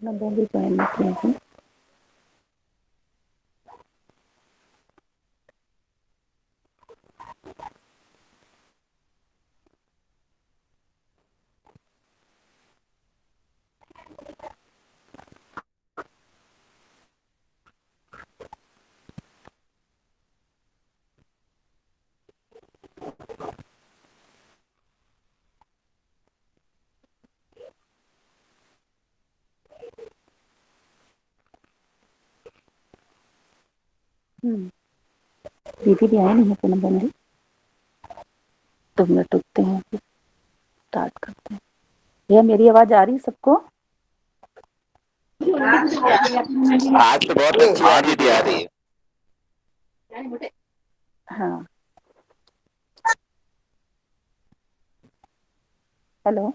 Number भी join नहीं किया है। दीदी भी आए नहीं है पूनम बंदी। 2 मिनट रुकते हैं फिर स्टार्ट करते हैं। भैया मेरी आवाज आ रही है सबको? आज तो बहुत अच्छी आ दीदी आ रही है। हाँ। हेलो।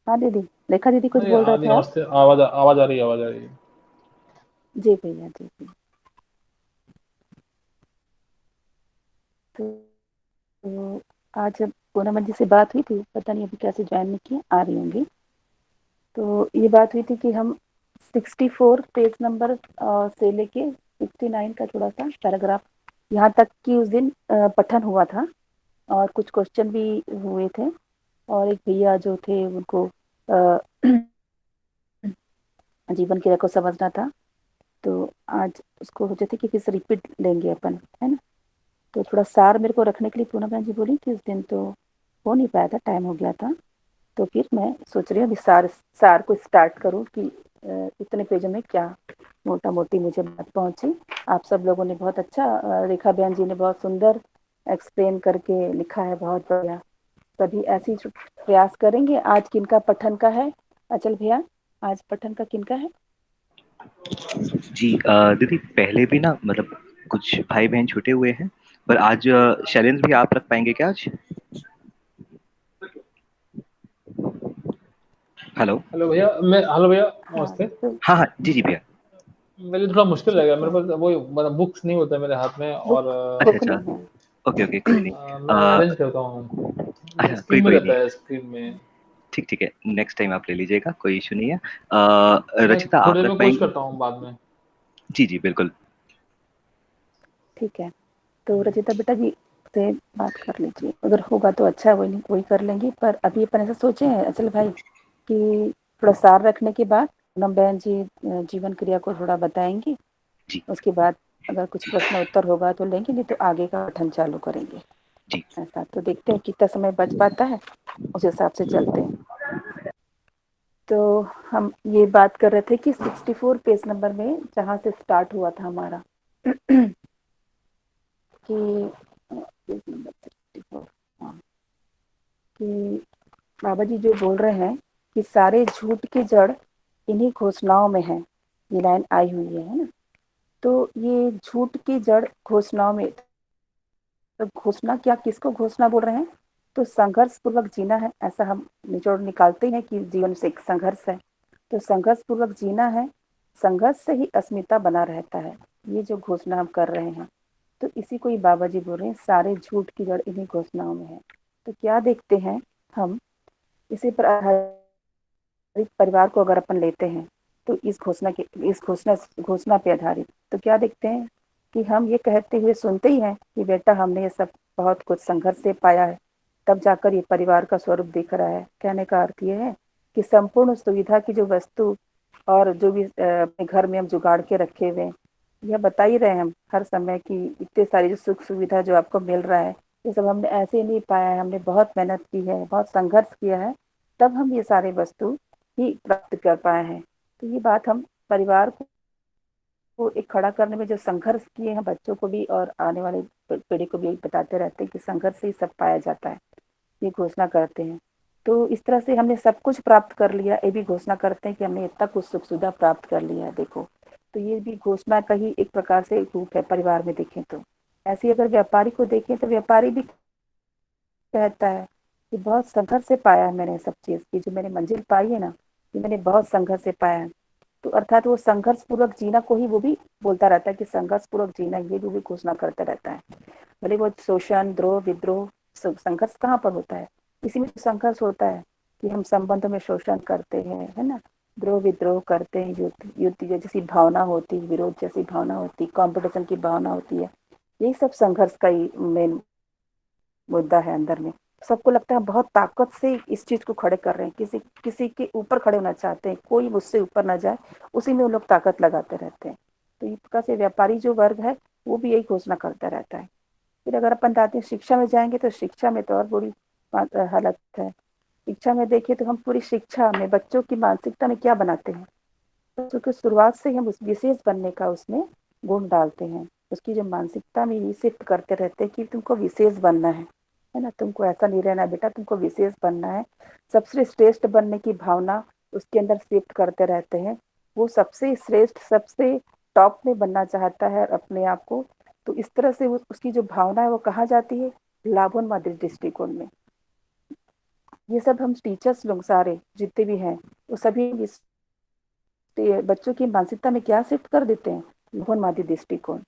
हाँ दीदी, रेखा दीदी कुछ नहीं, बोल रहे आदि थे आप? नमस्ते। आवाज आ रही है, आवाज आ रही है। जी भैया, जी भैया। तो आज पूनम जी से बात हुई थी, पता नहीं अभी कैसे ज्वाइन नहीं किया, आ रही होंगी। तो ये बात हुई थी कि हम 64 पेज नंबर से लेके 69 का थोड़ा सा पैराग्राफ यहाँ तक की उस दिन पठन हुआ था, और कुछ क्वेश्चन भी हुए थे, और एक भैया जो थे उनको अ, जीवन क्रिया को समझना था। तो आज उसको सोचे थे कि फिर से रिपीट लेंगे अपन, है ना। तो थोड़ा सार मेरे को रखने के लिए पूनम बहन जी बोली कि उस दिन तो हो नहीं पाया था, टाइम हो गया था। तो फिर मैं सोच रही हूँ अभी सार सार को स्टार्ट करूँ कि इतने पेजों में क्या मोटा मोटी मुझे बात पहुंची। आप सब लोगों ने बहुत अच्छा, रेखा बहन जी ने बहुत सुंदर एक्सप्लेन करके लिखा है, बहुत बढ़िया। सभी ऐसी प्रयास करेंगे। आज किनका पठन का है अचल भैया? आज पठन का किनका है? जी दीदी, पहले भी ना मतलब कुछ भाई बहन छूटे हुए हैं, पर आज शैलेंद्र भी आप रख पाएंगे क्या आज? हेलो। हेलो भैया, मैं हेलो भैया, हाँ नमस्ते। तो हाँ हाँ, जी जी भैया। मेरे लिए थोड़ा मुश्किल ठीक रहेगा, मेरे है। पास वो मतलब बुक्स नहीं होता है मेरे हाथ में, और बुक अच्छा बुक अच्छा। नहीं है। ओके ओके, कोई नहीं। मैं अरेंज करता हूँ। ये अच्छा, कोई स्क्रीन में कोई नहीं। रहता है, स्क्रीन में। ठीक ठीक है, नेक्स्ट टाइम आप ले लीजिएगा, कोई इशू नहीं है। मैं रचिता, थोड़ी आप देर रख में कोशिश पाएंगी? करता हूँ बाद में। जी जी बिल्कुल। ठीक है। तो रचिता बेटा जी से बात कर लीजिए, अगर होगा तो अच्छा है, वही नहीं वही कर लेंगी। पर अभी अपन ऐसा सोचे हैं अचल भाई कि थोड़ा सार रखने के बाद पूनम बहन जी जीवन क्रिया को थोड़ा बताएंगी। जी उसके बाद अगर कुछ प्रश्न उत्तर होगा तो लेंगे, नहीं तो आगे का पठन चालू करेंगे। जी। ऐसा तो देखते हैं कितना समय बच पाता है, उस हिसाब से चलते हैं। तो हम ये बात कर रहे थे कि 64 पेज नंबर में जहाँ से स्टार्ट हुआ था हमारा कि पेज नंबर 64, हाँ, कि बाबा जी जो बोल रहे हैं कि सारे झूठ की जड़ इन्हीं घोषणाओं में है। ये लाइन आई हुई है ना। तो ये झूठ की जड़ घोषणाओं में, तो घोषणा क्या, किसको घोषणा बोल रहे हैं? तो संघर्ष पूर्वक जीना है, ऐसा हम निचोड़ निकालते हैं कि जीवन से एक संघर्ष है। तो संघर्ष पूर्वक जीना है, संघर्ष से ही अस्मिता बना रहता है। ये जो घोषणा हम कर रहे हैं, तो इसी को ही बाबा जी बोल रहे हैं, सारे झूठ की जड़ इन्हीं घोषणाओं में है। तो क्या देखते हैं हम, इसी पर आधारित परिवार को अगर अपन लेते हैं, तो इस घोषणा पे आधारित तो क्या देखते हैं कि हम ये कहते हुए सुनते ही हैं कि बेटा हमने ये सब बहुत कुछ संघर्ष से पाया है, तब जाकर ये परिवार का स्वरूप दिख रहा है। कहने का अर्थ ये है कि संपूर्ण सुविधा की जो वस्तु और जो भी अपने घर में हम जुगाड़ के रखे हुए हैं, यह बता ही रहे हैं हम हर समय की इतने सारी जो सुख सुविधा जो आपको मिल रहा है, ये सब हमने ऐसे नहीं पाया है, हमने बहुत मेहनत की है, बहुत संघर्ष किया है, तब हम ये सारे वस्तु ही प्राप्त कर पाए हैं। तो ये बात हम परिवार को एक खड़ा करने में जो संघर्ष किए हैं, बच्चों को भी और आने वाले पीढ़ी को भी यही बताते रहते हैं कि संघर्ष से ही सब पाया जाता है। ये घोषणा करते हैं। तो इस तरह से हमने सब कुछ प्राप्त कर लिया, ये भी घोषणा करते हैं कि हमने इतना कुछ सुख सुविधा प्राप्त कर लिया है, देखो। तो ये भी घोषणा का ही एक प्रकार से रूप है परिवार में देखें तो। ऐसे ही अगर व्यापारी को देखें तो व्यापारी भी कहता है कि बहुत संघर्ष से पाया है मैंने सब चीज की, जो मैंने मंजिल पाई है ना, ये मैंने बहुत संघर्ष से पाया है। तो अर्थात वो संघर्ष पूर्वक जीना को ही वो भी बोलता रहता है कि संघर्ष पूर्वक जीना, ये भी घोषणा करता रहता है। भले वो शोषण, द्रोह, विद्रोह, संघर्ष कहाँ पर होता है? इसी में संघर्ष होता है कि हम संबंध में शोषण करते हैं, है ना, द्रोह विद्रोह करते हैं, युद्ध युद्ध जैसी भावना होती है, विरोध जैसी भावना होती है, कंपटीशन की भावना होती है। यही सब संघर्ष का ही मेन मुद्दा है अंदर में। सबको लगता है बहुत ताकत से इस चीज को खड़े कर रहे हैं, किसी किसी के ऊपर खड़े होना चाहते हैं, कोई मुझसे ऊपर ना जाए, उसी में वो लोग ताकत लगाते रहते हैं। तो इस प्रकार से व्यापारी जो वर्ग है वो भी यही घोषणा करता रहता है। फिर अगर अपन दादी शिक्षा में जाएंगे तो शिक्षा में तो और बुरी हालत है। शिक्षा में देखिए तो हम पूरी शिक्षा में बच्चों की मानसिकता में क्या बनाते हैं, बच्चों की शुरुआत से ही हम उस विशेष बनने का उसमें गुण डालते हैं। उसकी जो मानसिकता में ये शिफ्ट करते रहते हैं कि तुमको विशेष बनना है ना, तुमको ऐसा नहीं रहना बेटा, तुमको विशेष बनना है। सबसे श्रेष्ठ बनने की भावना उसके अंदर शिफ्ट करते रहते हैं। वो सबसे श्रेष्ठ, सबसे टॉप में बनना चाहता है अपने आप को। तो इस तरह से उसकी जो भावना है वो कहाँ जाती है, लाभोन्मादी दृष्टिकोण में। ये सब हम टीचर्स लोग सारे जितने भी हैं वो सभी बच्चों की मानसिकता में क्या शिफ्ट कर देते हैं, लाभोन्मादी दृष्टिकोण।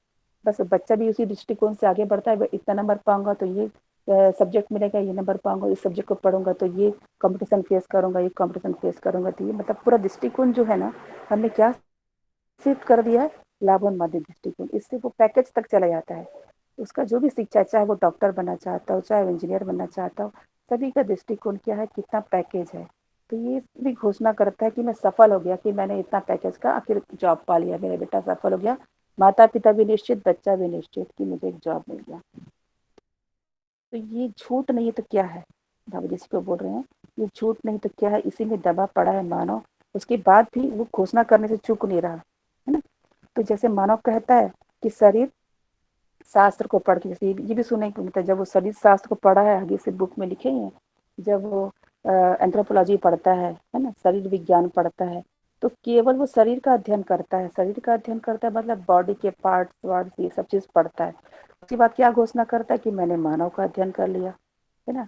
बस बच्चा भी उसी दृष्टिकोण से आगे बढ़ता है, इतना नंबर पाऊंगा तो ये सब्जेक्ट मिलेगा, ये नंबर पाऊंगा इस सब्जेक्ट को पढ़ूंगा तो ये कंपटीशन फेस करूंगा, ये कंपटीशन फेस करूंगा। तो ये मतलब पूरा दृष्टिकोण जो है ना, हमने क्या शिफ्ट कर दिया है, लाभोन्मादी दृष्टिकोण। इससे वो पैकेज तक चला जाता है। उसका जो भी शिक्षा, चाहे वो डॉक्टर बनना चाहता हो, चाहे वो इंजीनियर बनना चाहता हो, सभी का दृष्टिकोण क्या है, कितना पैकेज है। तो ये भी घोषणा करता है कि मैं सफल हो गया, कि मैंने इतना पैकेज का आखिर जॉब पा लिया, मेरा बेटा सफल हो गया। माता पिता भी निश्चित, बच्चा भी निश्चित कि मुझे एक जॉब मिल गया। तो ये झूठ नहीं तो क्या है, बाबू जिसको बोल रहे हैं, ये झूठ नहीं तो क्या है, इसी में दबा पड़ा है मानव। उसके बाद भी वो घोषणा करने से चूक नहीं रहा है ना। तो जैसे मानव कहता है कि शरीर शास्त्र को पढ़ के, जैसे ये भी सुने कि मतलब जब वो शरीर शास्त्र को पढ़ा है, आगे से बुक में लिखे हैं, जब वो एंथ्रोपोलॉजी पढ़ता है ना, शरीर विज्ञान पढ़ता है, तो केवल वो शरीर का अध्ययन करता है। शरीर का अध्ययन करता है मतलब बॉडी के पार्ट्स वार्ट्स ये सब चीज पढ़ता है। उसके बाद क्या घोषणा करता है कि मैंने मानव का अध्ययन कर लिया, है ना।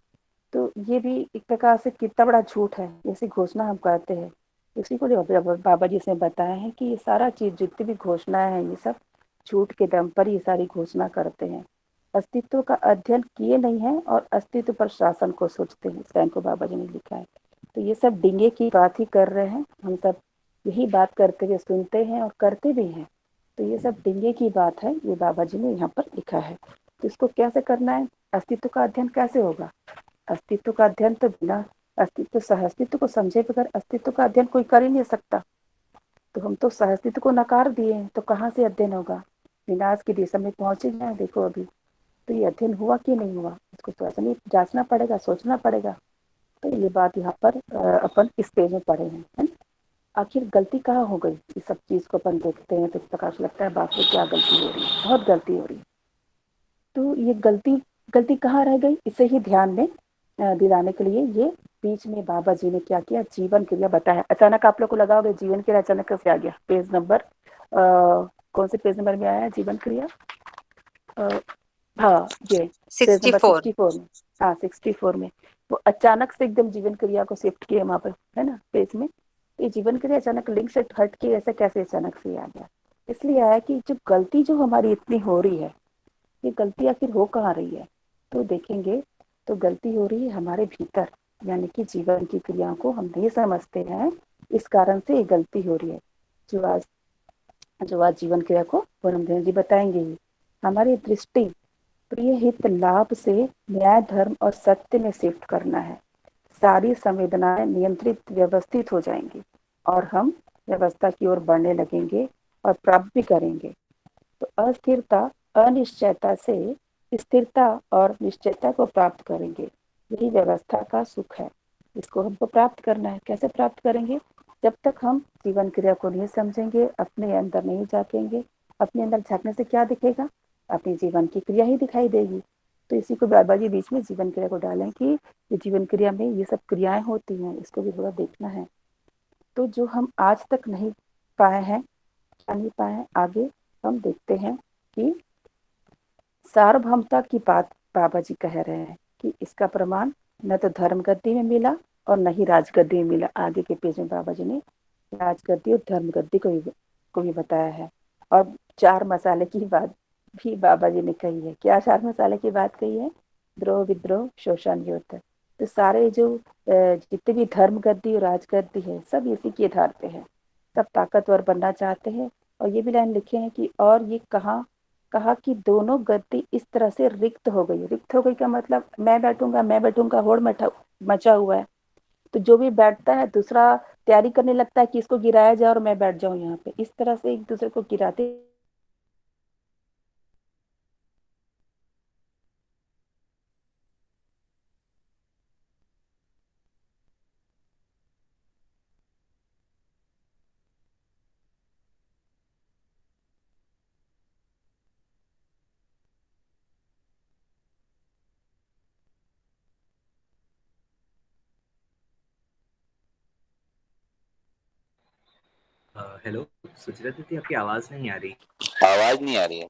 तो ये भी एक प्रकार से कितना बड़ा झूठ है, ऐसी घोषणा हम करते हैं। उसी को बाबा जी से बताया है कि ये सारा चीज जितनी भी घोषणाएं हैं ये सब झूठ के दम पर ये सारी घोषणा करते हैं। अस्तित्व का अध्ययन किए नहीं है और अस्तित्व पर शासन को सोचते हैं, सैन को बाबा जी ने लिखा है। तो ये सब डिंगे की बात ही कर रहे हैं, हम सब यही बात करते हुए सुनते हैं और करते भी हैं। तो ये सब डिंगे की बात है, ये बाबा जी ने यहाँ पर लिखा है। तो इसको कैसे करना है, अस्तित्व का अध्ययन कैसे होगा। अस्तित्व का अध्ययन तो बिना अस्तित्व सह अस्तित्व को समझे बगैर अस्तित्व का अध्ययन कोई कर ही नहीं सकता। तो हम तो सह अस्तित्व को नकार दिए हैं, तो कहाँ से अध्ययन होगा। विनाश की दिशा में पहुंचे जाए देखो अभी। तो ये अध्ययन हुआ कि नहीं हुआ, इसको तो ऐसा नहीं जांचना पड़ेगा, सोचना पड़ेगा। तो ये बात यहाँ पर अपन इस पेज में पढ़े हैं, है ना। आखिर गलती कहाँ हो गई, इस सब चीज को अपन देखते हैं तो इस प्रकार से लगता है बाप रे क्या गलती हो रही है, बहुत गलती हो रही है। तो ये गलती गलती कहाँ रह गई, इसे ही ध्यान में दिलाने के लिए ये बीच में बाबा जी ने क्या किया, जीवन क्रिया बताया। अचानक आप लोग को लगा होगा जीवन क्रिया अचानक कैसे आ गया, पेज नंबर कौन से पेज नंबर में आया है जीवन क्रिया, हाँ ये पेज नंबर 64। 64 में। हाँ 64 में वो अचानक से एकदम जीवन क्रिया को शिफ्ट किया वहां पर, है ना पेज में। ये जीवन क्रिया अचानक लिंक से हट के ऐसे कैसे अचानक से आ गया, इसलिए आया कि जो गलती जो हमारी इतनी हो रही है, ये गलती आखिर हो कहाँ रही है। तो देखेंगे तो गलती हो रही है हमारे भीतर, यानी कि जीवन की क्रियाओं को हम नहीं समझते हैं, इस कारण से ये गलती हो रही है। जो आज जीवन क्रिया को पूर्णदेव जी बताएंगे ही। हमारी दृष्टि प्रिय हित लाभ से न्याय धर्म और सत्य में शिफ्ट करना है। सारी संवेदनाएं नियंत्रित व्यवस्थित हो जाएंगी और हम व्यवस्था की ओर बढ़ने लगेंगे और प्राप्त भी करेंगे। तो अस्थिरता अनिश्चयता से स्थिरता और निश्चयता को प्राप्त करेंगे। यही व्यवस्था का सुख है, इसको हमको प्राप्त करना है। कैसे प्राप्त करेंगे, जब तक हम जीवन क्रिया को नहीं समझेंगे, अपने अंदर नहीं झांकेंगे। अपने अंदर झांकने से क्या दिखेगा, अपनी जीवन की क्रिया ही दिखाई देगी। तो इसी को बाबा जी बीच में जीवन क्रिया को डालें कि ये जीवन क्रिया में ये सब क्रियाएं होती हैं, इसको भी थोड़ा देखना है। तो जो हम आज तक नहीं पाए हैं, क्या नहीं पाए हैं, आगे हम देखते हैं कि सार्वभौमता की बात बाबा जी कह रहे हैं कि इसका प्रमाण न तो धर्म गद्दी में मिला और न ही राजगद्दी में मिला। आगे के पेज में बाबा जी ने राजगद्दी और धर्म गद्दी को भी बताया है। और चार मसाले की बात भी बाबा जी ने कही है। क्या चार मसाले की बात कही है, द्रोह विद्रोह शोषण युद्ध। तो तो सारे जो जितने भी धर्म गद्दी और राजगद्दी है सब इसी के आधार पे है। सब ताकतवर बनना चाहते हैं। और ये भी लाइन लिखे हैं कि और ये कहा कि दोनों गद्दी इस तरह से रिक्त हो गई। रिक्त हो गई का मतलब मैं बैठूंगा होड़ मचा हुआ है। तो जो भी बैठता है दूसरा तैयारी करने लगता है कि इसको गिराया जाए और मैं बैठ जाऊं यहाँ पे। इस तरह से एक दूसरे को गिराते। हेलो सुचिता दीदी, आपकी आवाज नहीं आ रही। आवाज नहीं आ रही है।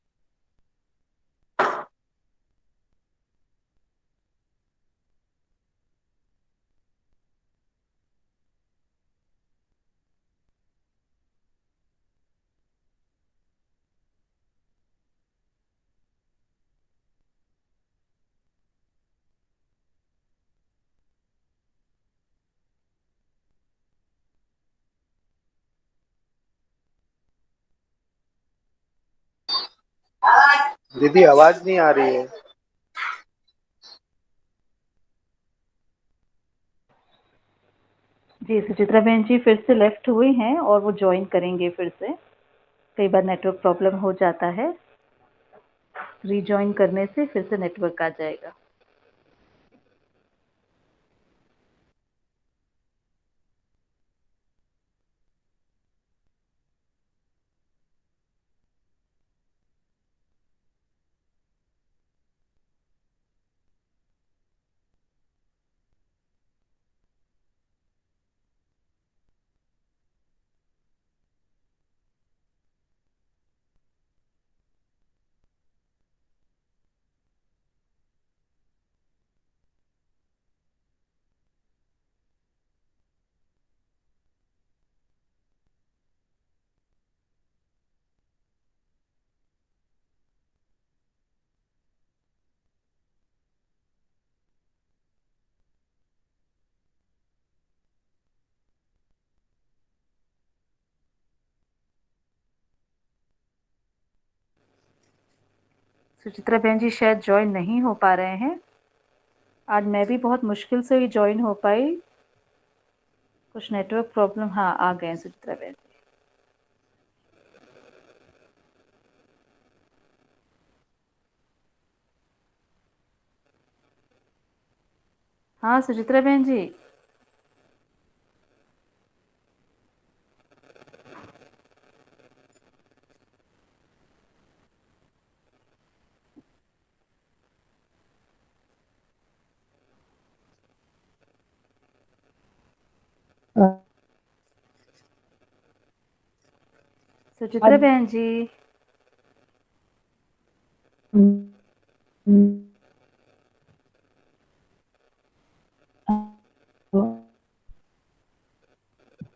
दीदी आवाज नहीं आ रही है। जी सुचित्रा बहन जी फिर से लेफ्ट हुई हैं और वो ज्वाइन करेंगे फिर से। कई बार नेटवर्क प्रॉब्लम हो जाता है। रीजॉइन करने से फिर से नेटवर्क आ जाएगा। सुचित्रा बहन जी शायद ज्वाइन नहीं हो पा रहे हैं। आज मैं भी बहुत मुश्किल से ही ज्वाइन हो पाई। कुछ नेटवर्क प्रॉब्लम हाँ आ गए सुचित्रा बहन। हाँ सुचित्रा बहन जी। सुचित्रा बहन जी।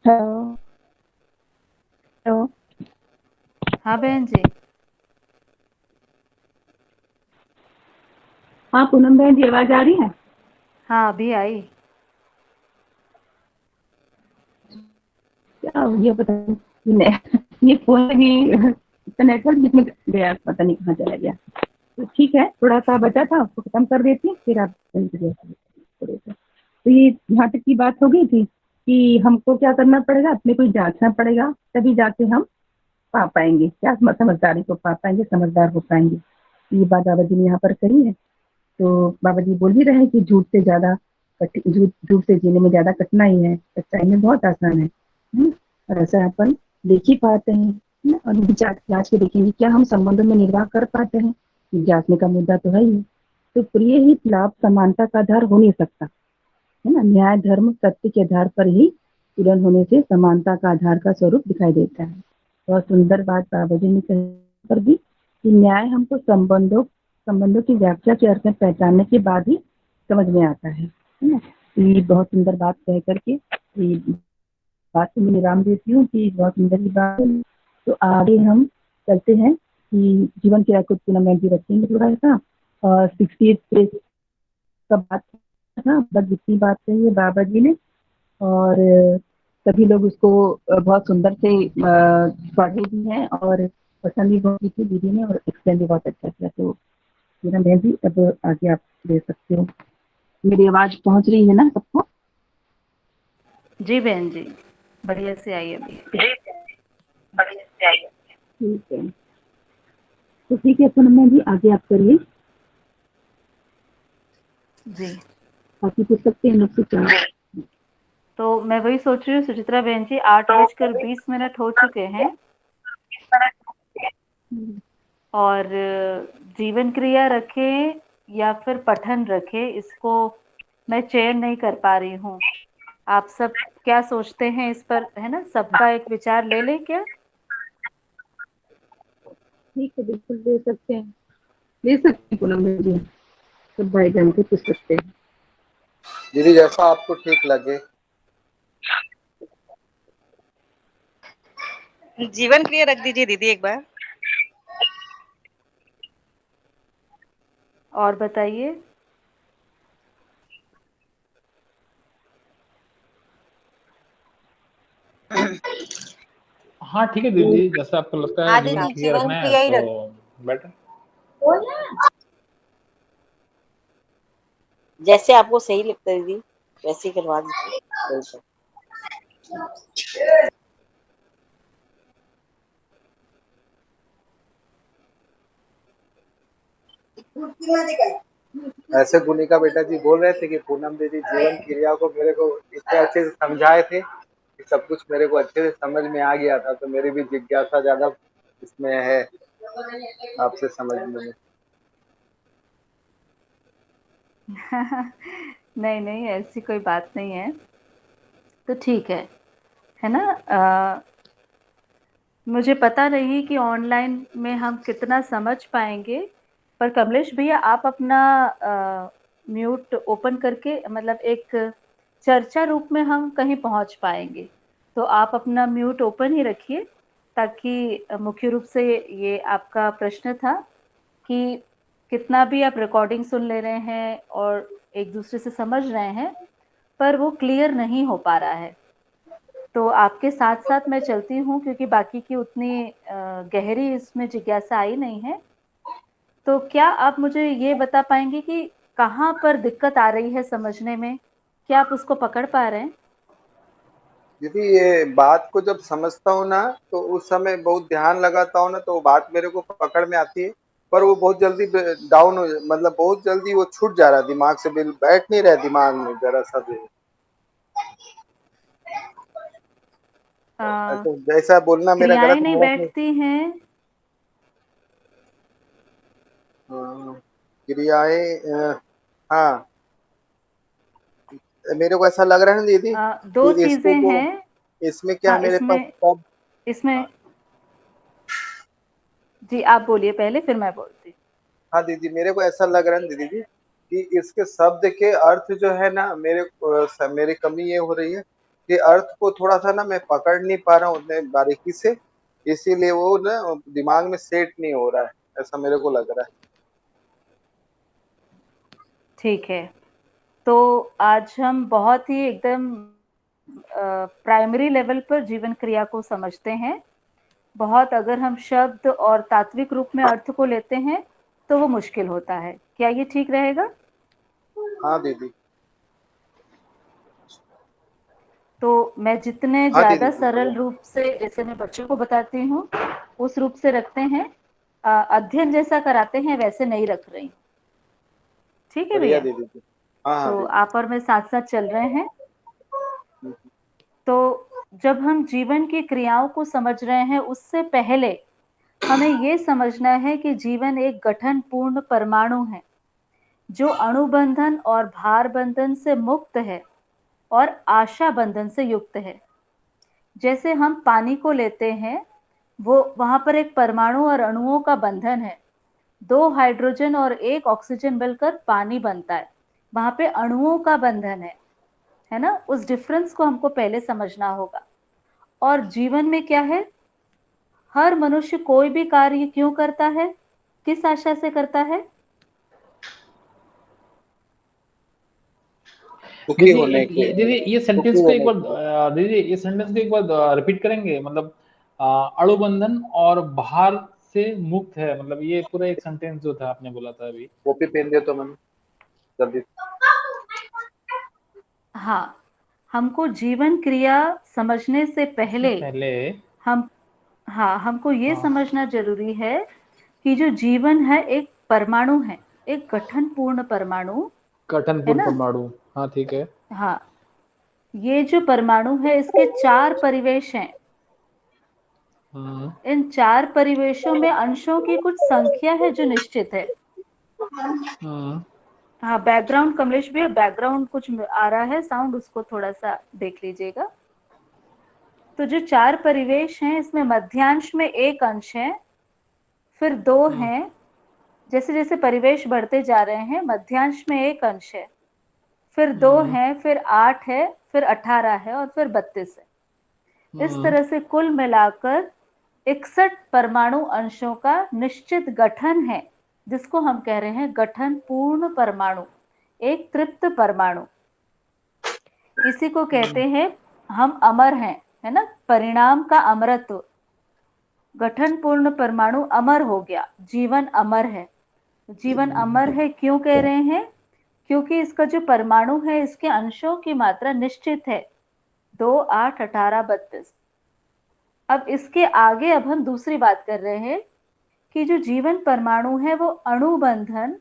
Hello hello. हाँ बहन जी। हाँ पूनम बहन जी आवाज आ रही है? हाँ अभी आई। क्या हो गया पता नहीं। ये फोन ही नेटवर्क बीच में गया, पता नहीं कहाँ चला गया। तो ठीक है, थोड़ा सा बचा था उसको खत्म कर देती हूँ फिर आप थोड़े से। तो ये यहाँ तक की बात हो गई थी कि हमको क्या करना पड़ेगा, अपने को जांचना पड़ेगा, तभी जाके हम पा पाएंगे क्या समझदारी को पा पाएंगे, समझदार हो पाएंगे। ये बात बाबा जी ने यहाँ पर कही है। तो बाबा जी बोल ही रहे हैं कि झूठ से ज्यादा झूठ झूठ से जीने में ज्यादा कठिनाई है, सच्चाई में बहुत आसान है। और ऐसा अपन देख ही पाते हैं, है ना? और जांच के देखेंगे क्या हम संबंधों में निर्वाह कर पाते हैं। जांचने का मुद्दा तो है ही। तो प्रिय ही लाभ समानता का आधार हो नहीं सकता, है ना। न्याय धर्म सत्य के आधार पर ही तुलन होने से समानता का आधार का स्वरूप दिखाई देता है। बहुत सुंदर बात बाबा जी ने कही पर भी कि न्याय हमको संबंधों की व्याख्या के अर्थ में पहचानने के बाद ही समझ में आता है ना। ये बहुत सुंदर बात कह करके ये बात को मैं विराम देती हूँ कि बहुत सुंदर की बात है। तो आगे हम चलते हैं कि जीवन की कुछ टूर्नामेंट भी रखेंगे थोड़ा सा। और 68 पेज का बात था, बस जितनी बात कही है बाबा जी ने, और सभी लोग उसको बहुत सुंदर से पढ़े भी हैं और पसंद भी बहुत की थी दीदी ने, और एक्सप्लेन भी बहुत अच्छा किया। तो मेरा बहन जी अब आगे आप दे सकते हो। मेरी आवाज पहुंच रही है ना सबको? जी बहन जी, बढ़िया से आई अभी। ठीक है, तो ठीक है पूनम बहन जी, आगे आप करिए। जी, बाकी पूछ सकते हैं लोग से क्या? तो मैं वही सोच रही हूँ सुचित्रा बहन जी, 8:20 हो चुके हैं और जीवन क्रिया रखें या फिर पठन रखें, इसको मैं चयन नहीं कर पा रही हूँ। आप सब क्या सोचते हैं इस पर, है ना? सबका एक विचार ले लें क्या? ठीक है, बिल्कुल ले सकते हैं, ले सकते हैं पूनम बहन जी, सब भाई बहन से पूछ सकते हैं। दीदी जैसा आपको ठीक लगे। जीवन क्रिया रख दीजिए दीदी एक बार। और बताइए। हाँ ठीक है दीदी, जैसा आपको लगता है हाँ जीवन दीदी, क्रिया जीवन रखना है क्रिया ही तो रख। बेटर। जैसे आपको सही लगता है दीदी, वैसे ही करवा दीजिए। ऐसे गुनिका बेटा जी बोल रहे थे कि पूनम दीदी जीवन क्रिया को मेरे को इतने अच्छे से समझाए थे कि सब कुछ मेरे को अच्छे से समझ में आ गया था, तो मेरी भी जिज्ञासा ज्यादा इसमें है आपसे समझने में। नहीं नहीं, ऐसी कोई बात नहीं है। तो ठीक है ना? मुझे पता नहीं कि ऑनलाइन में हम कितना समझ पाएंगे, पर कमलेश भैया आप अपना म्यूट ओपन करके, मतलब एक चर्चा रूप में हम कहीं पहुंच पाएंगे। तो आप अपना म्यूट ओपन ही रखिए, ताकि मुख्य रूप से ये आपका प्रश्न था कि कितना भी आप रिकॉर्डिंग सुन ले रहे हैं और एक दूसरे से समझ रहे हैं, पर वो क्लियर नहीं हो पा रहा है। तो आपके साथ साथ मैं चलती हूँ, क्योंकि बाकी की उतनी गहरी इसमें जिज्ञासा आई नहीं है। तो क्या आप मुझे ये बता पाएंगे कि कहाँ पर दिक्कत आ रही है समझने में? क्या आप उसको पकड़ पा रहे हैं? दीदी ये बात को जब समझता हूँ ना, तो उस समय बहुत ध्यान लगाता हूँ ना, तो वो बात मेरे को पकड़ में आती है, पर वो बहुत जल्दी डाउन हो, मतलब बहुत जल्दी वो छूट जा रहा है दिमाग से, बिल बैठ नहीं रहा है दिमाग में जरा सा भी। ऐसा जैसा बोलना मेरा क्रियाएं गलत नहीं मेरा नहीं। बैठती हैं। क्रियाएं हाँ, मेरे को ऐसा लग रहा है ना दीदी दो कि इसको चीजें जो हैं। इसमें क्या है हाँ, मेरे पास सब। इसमें जी आप बोलिए पहले, फिर मैं बोलती। हाँ दीदी, मेरे को ऐसा लग रहा है ना दीदी जी कि इसके शब्द के अर्थ जो है ना, मेरी कमी ये हो रही है कि अर्थ को थोड़ा सा ना मैं पकड़ नहीं पा रहा हूँ उतने बारीकी से, इसीलिए वो ना दिमाग में सेट नहीं हो रहा है, ऐसा मेरे को लग रहा है। ठीक है, तो आज हम बहुत ही एकदम प्राइमरी लेवल पर जीवन क्रिया को समझते हैं। बहुत अगर हम शब्द और तात्विक रूप में अर्थ को लेते हैं तो वो मुश्किल होता है। क्या ये ठीक रहेगा? हाँ दीदी। तो मैं जितने हाँ दीदी ज्यादा बिल्कुल। सरल रूप से, जैसे मैं बच्चों को बताती हूँ उस रूप से रखते हैं, अध्ययन जैसा कराते हैं वैसे नहीं रख रही। ठीक है बढ़िया भैया? दीदी जी। हाँ हाँ तो दीदी। आप और मैं साथ साथ चल रहे हैं। तो जब हम जीवन की क्रियाओं को समझ रहे हैं, उससे पहले हमें ये समझना है कि जीवन एक गठन पूर्ण परमाणु है, जो अणुबंधन और भार बंधन से मुक्त है और आशा बंधन से युक्त है। जैसे हम पानी को लेते हैं, वो वहां पर एक परमाणु और अणुओं का बंधन है। 2 हाइड्रोजन और 1 ऑक्सीजन मिलकर पानी बनता है, वहां पे अणुओं का बंधन है ना? उस डिफरेंस को हमको पहले समझना होगा। और जीवन में क्या है, हर मनुष्य कोई भी कार्य क्यों करता है, किस आशा से करता है? सुखी होने के, दीदी ये सुखी सेंटेंस को एक होने के। बार दीदी ये सेंटेंस को एक बार रिपीट करेंगे, मतलब अणुबंधन और भार से मुक्त है, मतलब ये पूरा एक सेंटेंस जो था आपने बोला था अभी। कॉपी पेन दे तो मैंने जल्दी। हाँ, हमको जीवन क्रिया समझने से पहले पहले हम हाँ हमको ये हाँ समझना जरूरी है कि जो जीवन है एक परमाणु है, एक गठन पूर्ण परमाणु गठन है पूर्ण ना। परमाणु, हाँ ठीक है। हाँ, ये जो परमाणु है इसके 4 परिवेश हैं। हम्म इन 4 परिवेशों में अंशों की कुछ संख्या है जो निश्चित है। हम्म हाँ, बैकग्राउंड कमलेश भैया, बैकग्राउंड कुछ आ रहा है साउंड, उसको थोड़ा सा देख लीजिएगा। तो जो 4 परिवेश हैं इसमें मध्यांश में 1 अंश है, फिर 2 हम्म हैं, जैसे जैसे परिवेश बढ़ते जा रहे हैं मध्यांश में 1 अंश है, फिर 2 हम्म है, फिर 8 है, फिर 18 है और फिर 32 है। इस हम्म तरह से कुल मिलाकर 61 परमाणु अंशों का निश्चित गठन है, जिसको हम कह रहे हैं गठन पूर्ण परमाणु, एक तृप्त परमाणु। इसी को कहते हैं हम अमर हैं, है ना, परिणाम का अमरत्व। गठन पूर्ण परमाणु अमर हो गया, जीवन अमर है। जीवन अमर है क्यों कह रहे हैं? क्योंकि इसका जो परमाणु है इसके अंशों की मात्रा निश्चित है, 2, 8, 18, 32। अब इसके आगे अब हम दूसरी बात कर रहे हैं कि जो जीवन परमाणु है वो अणु बंधन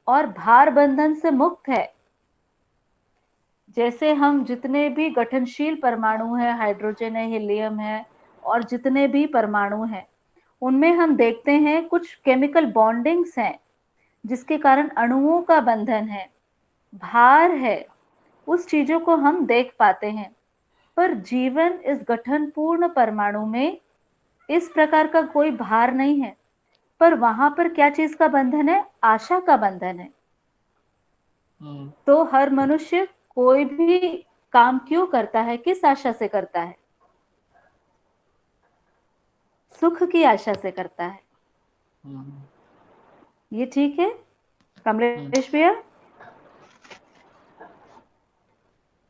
और भार बंधन से मुक्त है। जैसे हम जितने भी गठनशील परमाणु हैं, हाइड्रोजन है, हीलियम है, और जितने भी परमाणु हैं उनमें हम देखते हैं कुछ केमिकल बॉन्डिंग्स हैं जिसके कारण अणुओं का बंधन है, भार है, उस चीजों को हम देख पाते हैं। पर जीवन इस गठन पूर्ण परमाणु में इस प्रकार का कोई भार नहीं है, पर वहां पर क्या चीज का बंधन है? आशा का बंधन है। तो हर मनुष्य कोई भी काम क्यों करता है, किस आशा से करता है? सुख की आशा से करता है। ये ठीक है कमलेश भैया,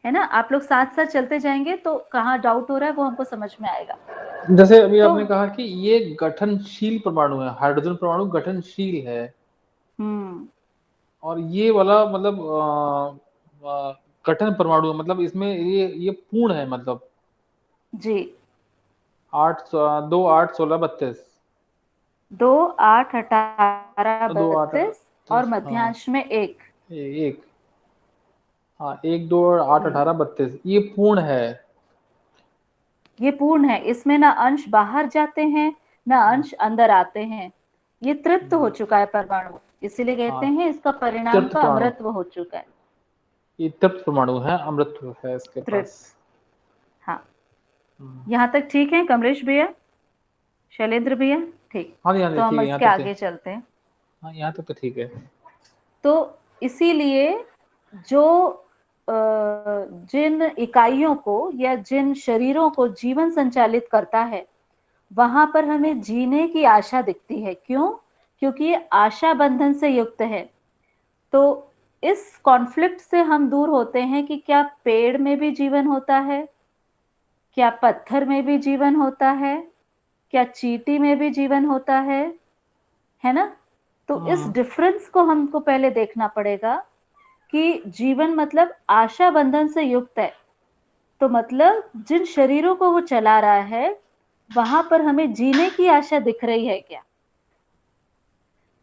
है ना? आप लोग साथ साथ चलते जाएंगे तो कहाँ डाउट हो रहा है वो हमको समझ में आएगा। जैसे अभी तो आपने कहा कि ये गठनशील परमाणु है, हाइड्रोजन परमाणु गठनशील है, और ये वाला मतलब गठन परमाणु है, मतलब इसमें ये पूर्ण है, मतलब जी 2, 8, 16, 32, 2, 8, 18, 2, 8, 32 और 32, हाँ मध्यांश में 1। एक, हाँ 1, 2, 8, 18, 32, ये पूर्ण है। ये पूर्ण है, इसमें ना अंश बाहर जाते हैं ना अंश अंदर आते हैं। ये तृप्त हो चुका है परमाणु, इसीलिए कहते हाँ हैं इसका परिणाम तृप्त का परमाणु, अमृतत्व हो चुका है। ये तृप्त परमाणु है, अमृत है इसके तृप्त, पास। हाँ। यहाँ तक ठीक है कमलेश भैया, शैलेंद्र भैया? ठीक, हाँ जी, हाँ जी तो ठीक हम है, यहाँ इसके तक आगे चलते हैं। हाँ यहाँ तक तो ठीक है। तो इसीलिए जो जिन इकाइयों को या जिन शरीरों को जीवन संचालित करता है वहां पर हमें जीने की आशा दिखती है। क्यों? क्योंकि ये आशा बंधन से युक्त है। तो इस कॉन्फ्लिक्ट से हम दूर होते हैं कि क्या पेड़ में भी जीवन होता है, क्या पत्थर में भी जीवन होता है, क्या चींटी में भी जीवन होता है ना? तो इस डिफरेंस को हमको पहले देखना पड़ेगा कि जीवन मतलब आशा बंधन से युक्त है। तो मतलब जिन शरीरों को वो चला रहा है वहां पर हमें जीने की आशा दिख रही है क्या?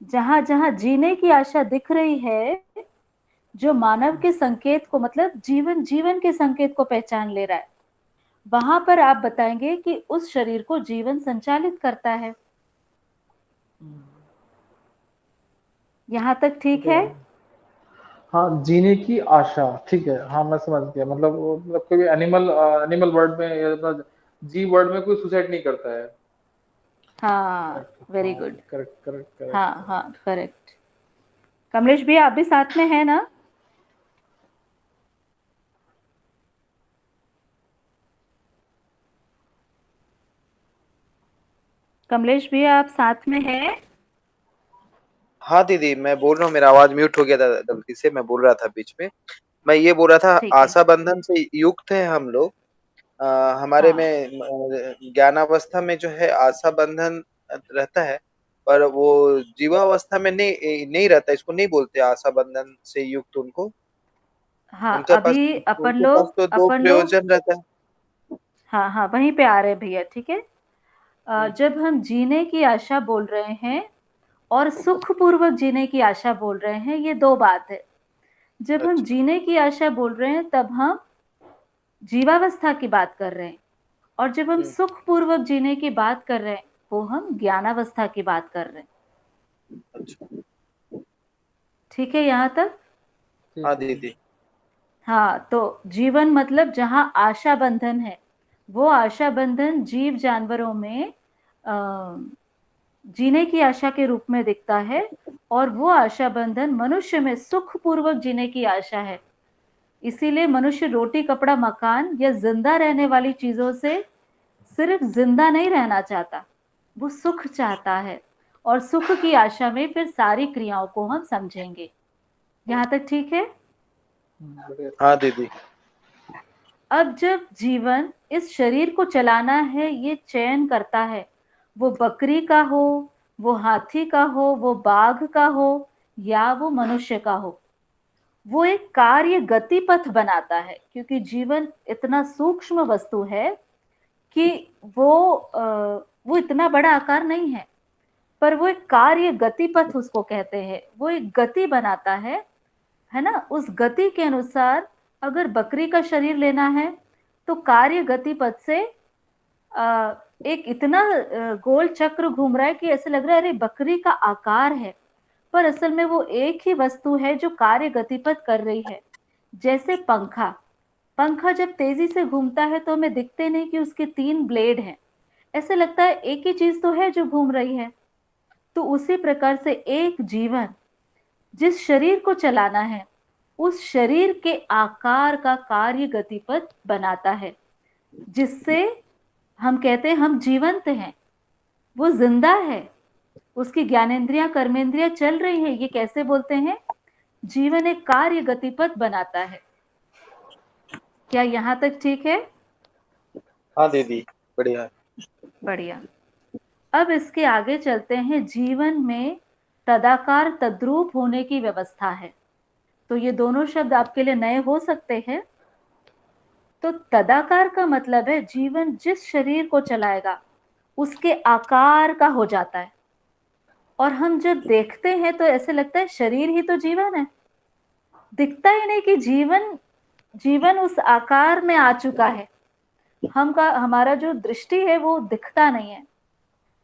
जहां जहां जीने की आशा दिख रही है, जो मानव के संकेत को मतलब जीवन के संकेत को पहचान ले रहा है, वहां पर आप बताएंगे कि उस शरीर को जीवन संचालित करता है। यहां तक ठीक है? हाँ जीने की आशा, ठीक है, हाँ मैं समझ गया, मतलब कोई एनिमल वर्ड में या मतलब जी वर्ड में कोई सुसाइड नहीं करता है। हाँ, वेरी हाँ गुड। Correct correct correct. हाँ हाँ, करेक्ट। कमलेश भैया आप भी साथ में है ना? कमलेश भैया आप साथ में है? हाँ दीदी मैं बोल रहा हूँ, मेरा आवाज म्यूट हो गया था गलती से, मैं बोल रहा था बीच में मैं ये बोल रहा था ठीक है। आशा बंधन से युक्त है हम लोग। हमारे हाँ में ज्ञानावस्था में जो है आशा बंधन रहता है, पर वो जीवावस्था में नहीं नहीं रहता। इसको नहीं बोलते आशा बंधन से युक्त उनको। हाँ, उनके पास अभी उनके पास तो दो अपन लोग प्रयोजन रहता है। हाँ हाँ वहीं पे आ रहे हैं भैया, ठीक है। हम्म, जब हम जीने की आशा बोल रहे हैं और सुखपूर्वक जीने की आशा बोल रहे हैं, ये दो बात है। जब हम अच्छा। जीने की आशा बोल रहे हैं तब हम जीवावस्था की बात कर रहे हैं, और जब हम हम्म, सुखपूर्वक जीने की बात कर रहे हैं वो हम ज्ञानावस्था की बात कर रहे हैं। अच्छा। ठीक है यहाँ तक? हाँ ठीक है। दीदी। हाँ, तो जीवन मतलब जहाँ आशा बंधन है, वो आशा बंधन जीव जानवरों में जीने की आशा के रूप में दिखता है, और वो आशा बंधन मनुष्य में सुखपूर्वक जीने की आशा है। इसीलिए मनुष्य रोटी कपड़ा मकान या जिंदा रहने वाली चीजों से सिर्फ जिंदा नहीं रहना चाहता, वो सुख चाहता है, और सुख की आशा में फिर सारी क्रियाओं को हम समझेंगे। यहाँ तक ठीक है? बढ़िया। हाँ दीदी। अब जब जीवन इस शरीर को चलाना है, ये चयन करता है, वो बकरी का हो, वो हाथी का हो, वो बाघ का हो, या वो मनुष्य का हो, वो एक कार्य गति पथ बनाता है। क्योंकि जीवन इतना सूक्ष्म वस्तु है कि वो इतना बड़ा आकार नहीं है, पर वो एक कार्य गति पथ उसको कहते हैं। वो एक गति बनाता है ना। उस गति के अनुसार अगर बकरी का शरीर लेना है तो कार्य गति पथ से एक इतना गोल चक्र घूम रहा है कि ऐसे लग रहा है अरे बकरी का आकार है, पर असल में वो एक ही वस्तु है जो कार्य गतिपथ कर रही है। जैसे पंखा, पंखा जब तेजी से घूमता है तो हमें दिखते नहीं कि उसके 3 ब्लेड हैं, ऐसे लगता है एक ही चीज तो है जो घूम रही है। तो उसी प्रकार से एक जीवन जिस शरीर को चलाना है, उस शरीर के आकार का कार्य गतिपथ बनाता है, जिससे हम कहते हैं हम जीवंत हैं, वो जिंदा है, उसकी ज्ञानेंद्रियां कर्मेंद्रियां चल रही हैं। ये कैसे बोलते हैं? जीवन एक कार्य गतिपथ बनाता है। क्या यहाँ तक ठीक है? हाँ दीदी। बढ़िया। बढ़िया। अब इसके आगे चलते हैं। जीवन में तदाकार तद्रूप होने की व्यवस्था है। तो ये दोनों शब्द आपके लिए नए हो सकते हैं। तो तदाकार का मतलब है जीवन जिस शरीर को चलाएगा उसके आकार का हो जाता है, और हम जब देखते हैं तो ऐसे लगता है शरीर ही तो जीवन है। दिखता ही नहीं कि जीवन जीवन उस आकार में आ चुका है। हमारा जो दृष्टि है वो दिखता नहीं है।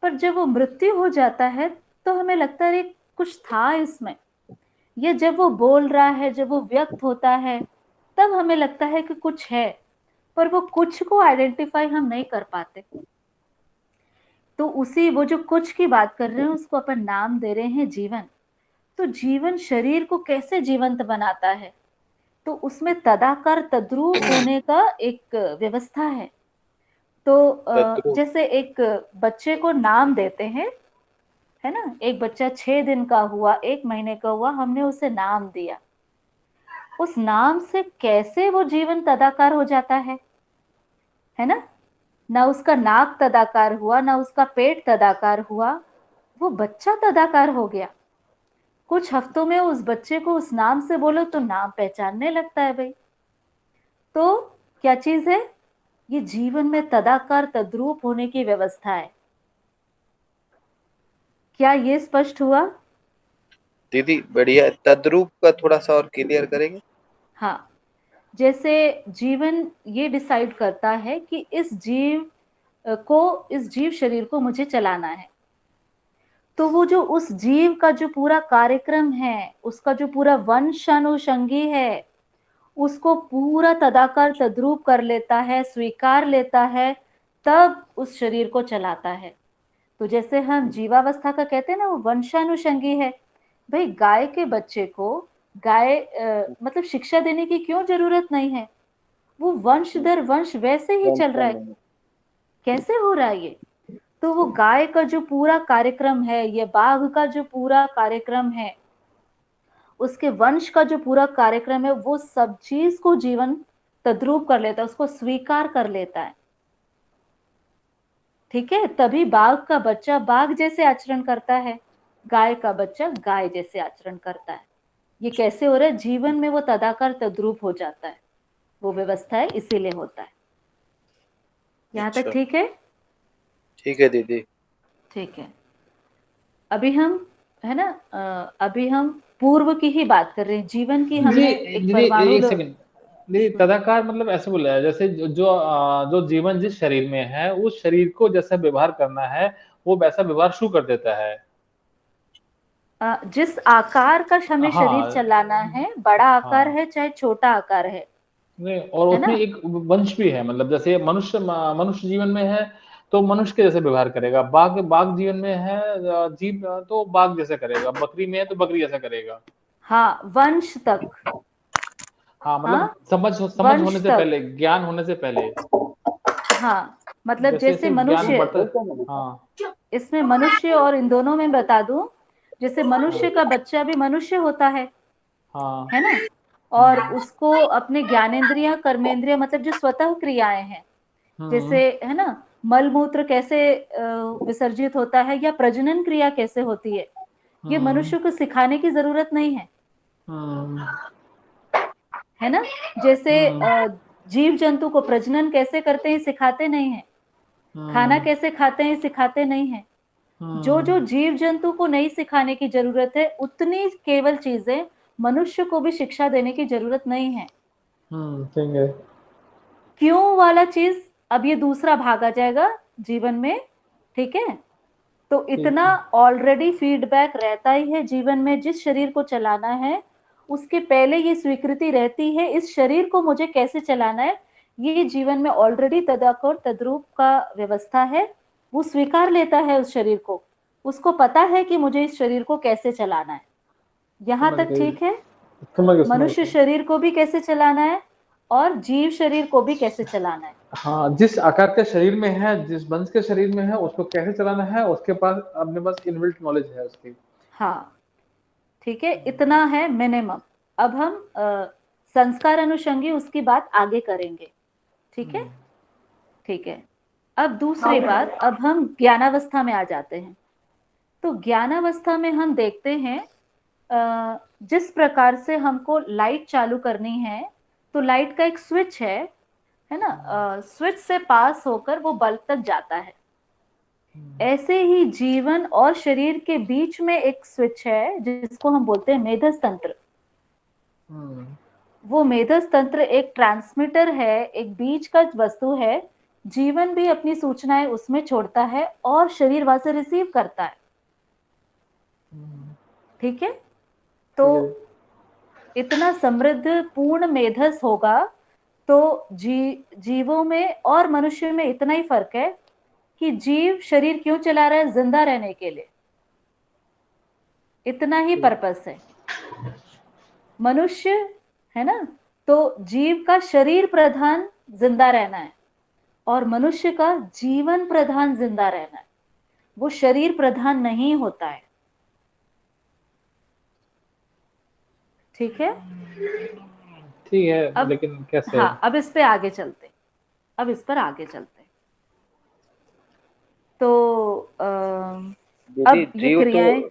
पर जब वो मृत्यु हो जाता है तो हमें लगता है कुछ था इसमें। ये जब वो बोल रहा है, जब वो व्यक्त होता है, तब हमें लगता है कि कुछ है, पर वो कुछ को आइडेंटिफाई हम नहीं कर पाते। तो उसी वो जो कुछ की बात कर रहे हैं उसको अपन नाम दे रहे हैं जीवन। तो जीवन शरीर को कैसे जीवंत बनाता है? तो उसमें तदाकार तद्रूप होने का एक व्यवस्था है। तो तद्रुप। जैसे एक बच्चे को नाम देते हैं, है ना। एक बच्चा 6 दिन का हुआ, 1 महीने का हुआ, हमने उसे नाम दिया। उस नाम से कैसे वो जीवन तदाकार हो जाता है ना। ना उसका नाक तदाकार हुआ, ना उसका पेट तदाकार हुआ, वो बच्चा तदाकार हो गया। कुछ हफ्तों में उस बच्चे को उस नाम से बोलो तो नाम पहचानने लगता है भाई। तो क्या चीज है? ये जीवन में तदाकार तद्रूप होने की व्यवस्था है। क्या ये स्पष्ट हुआ? दीदी बढ़िया। तद्रूप का थोड़ा सा और क्लियर करेंगे? हाँ, जैसे जीवन ये डिसाइड करता है कि इस जीव शरीर को मुझे चलाना है। तो वो जो उस जीव का जो पूरा कार्यक्रम है, उसका जो पूरा वंशानुषंगी है, उसको पूरा तदाकार तद्रूप कर लेता है, स्वीकार लेता है, तब उस शरीर को चलाता है। तो जैसे हम जीवावस्था का कहते हैं ना, वो वंशानुषंगी है। भाई गाय के बच्चे को मतलब शिक्षा देने की क्यों जरूरत नहीं है? वो वंश दर वंश वैसे ही चल रहा है। कैसे हो रहा है ये? तो वो गाय का जो पूरा कार्यक्रम है, ये बाघ का जो पूरा कार्यक्रम है, उसके वंश का जो पूरा कार्यक्रम है वो सब चीज को जीवन तद्रूप कर लेता है, उसको स्वीकार कर लेता है। ठीक है, तभी बाघ का बच्चा बाघ जैसे आचरण करता है, गाय का बच्चा गाय जैसे आचरण करता है। ये कैसे हो रहा है? जीवन में वो तदाकार तद्रूप हो जाता है, वो व्यवस्था है, इसीलिए होता है। यहाँ तक ठीक है? ठीक है दीदी। ठीक है, अभी हम है ना अभी हम पूर्व की ही बात कर रहे हैं, जीवन की। हमने एक दीदी परमाणु एक सेकंड। दीदी तदाकार मतलब ऐसे बोला है जैसे जो जीवन जिस शरीर में है उस शरीर को जैसा व्यवहार करना है वो वैसा व्यवहार शुरू कर देता है। जिस आकार का हमें शरीर हाँ चलाना है, बड़ा आकार हाँ है चाहे छोटा आकार है नहीं, और है ना? उसमें एक वंश भी है, मतलब जैसे मनुष्य जीवन में है तो मनुष्य के जैसे व्यवहार करेगा, बाघ बाघ जीवन में है जीव तो बाघ जैसा करेगा, बकरी में है तो बकरी जैसा करेगा। हाँ, वंश तक। हाँ हाँ, मतलब समझ वंश होने से तक। पहले, ज्ञान होने से पहले। हाँ, मतलब जैसे जैसे जैसे ज्ञान मनुष्य, बढ़ता। हाँ इसमें मनुष्य और इन दोनों में बता दूं, जैसे मनुष्य का बच्चा भी मनुष्य होता हाँ है ना? और उसको अपने ज्ञानेंद्रियां कर्मेंद्रियां मतलब जो स्वतः क्रियाएं हैं, हम्म जैसे है ना मल मूत्र कैसे विसर्जित होता है या प्रजनन क्रिया कैसे होती है, ये हम्म मनुष्य को सिखाने की जरूरत नहीं है, हम्म है ना? जैसे हम्म जीव जंतु को प्रजनन कैसे करते हैं सिखाते नहीं है, खाना हम्म कैसे खाते हैं सिखाते नहीं है। जो जो जीव जंतु को नहीं सिखाने की जरूरत है उतनी केवल चीजें मनुष्य को भी शिक्षा देने की जरूरत नहीं है। ठीक है। क्यों वाला चीज अब ये दूसरा भाग आ जाएगा जीवन में। ठीक है, तो ठीक इतना है। ऑलरेडी फीडबैक रहता ही है जीवन में, जिस शरीर को चलाना है उसके पहले ये स्वीकृति रहती है इस शरीर को मुझे कैसे चलाना है, ये जीवन में ऑलरेडी तदाकर तद्रूप का व्यवस्था है, वो स्वीकार लेता है उस शरीर को, उसको पता है कि मुझे इस शरीर को कैसे चलाना है। यहाँ समझ तक गई। ठीक है? समझ मनुष्य गई। शरीर को भी कैसे चलाना है और जीव शरीर को भी कैसे चलाना है। हाँ जिस आकार के शरीर में है, जिस वंश के शरीर में है उसको कैसे चलाना है, उसके पास अपने पास इनबिल्ट नॉलेज है उसकी। हाँ ठीक है, इतना है मिनिमम। अब हम संस्कार अनुषंगी उसकी बात आगे करेंगे। ठीक है, ठीक है। अब दूसरी बात, अब हम ज्ञानावस्था में आ जाते हैं। तो ज्ञानावस्था में हम देखते हैं जिस प्रकार से हमको लाइट चालू करनी है, तो लाइट का एक स्विच है ना, स्विच से पास होकर वो बल्ब तक जाता है। ऐसे ही जीवन और शरीर के बीच में एक स्विच है जिसको हम बोलते हैं मेधस तंत्र। वो मेधस तंत्र एक ट्रांसमीटर है, एक बीच का वस्तु है। जीवन भी अपनी सूचनाएं उसमें छोड़ता है और शरीर वहां से रिसीव करता है। ठीक है, तो इतना समृद्ध पूर्ण मेधस होगा तो जीवों में और मनुष्य में इतना ही फर्क है कि जीव शरीर क्यों चला रहा है, जिंदा रहने के लिए, इतना ही पर्पस है। मनुष्य है ना, तो जीव का शरीर प्रधान जिंदा रहना है और मनुष्य का जीवन प्रधान जिंदा रहना है, वो शरीर प्रधान नहीं होता है। ठीक है, ठीक है। अब लेकिन कैसे? हाँ, अब इस पे आगे चलते, अब इस पर आगे चलते। तो दीदी अब ये क्रियाएं,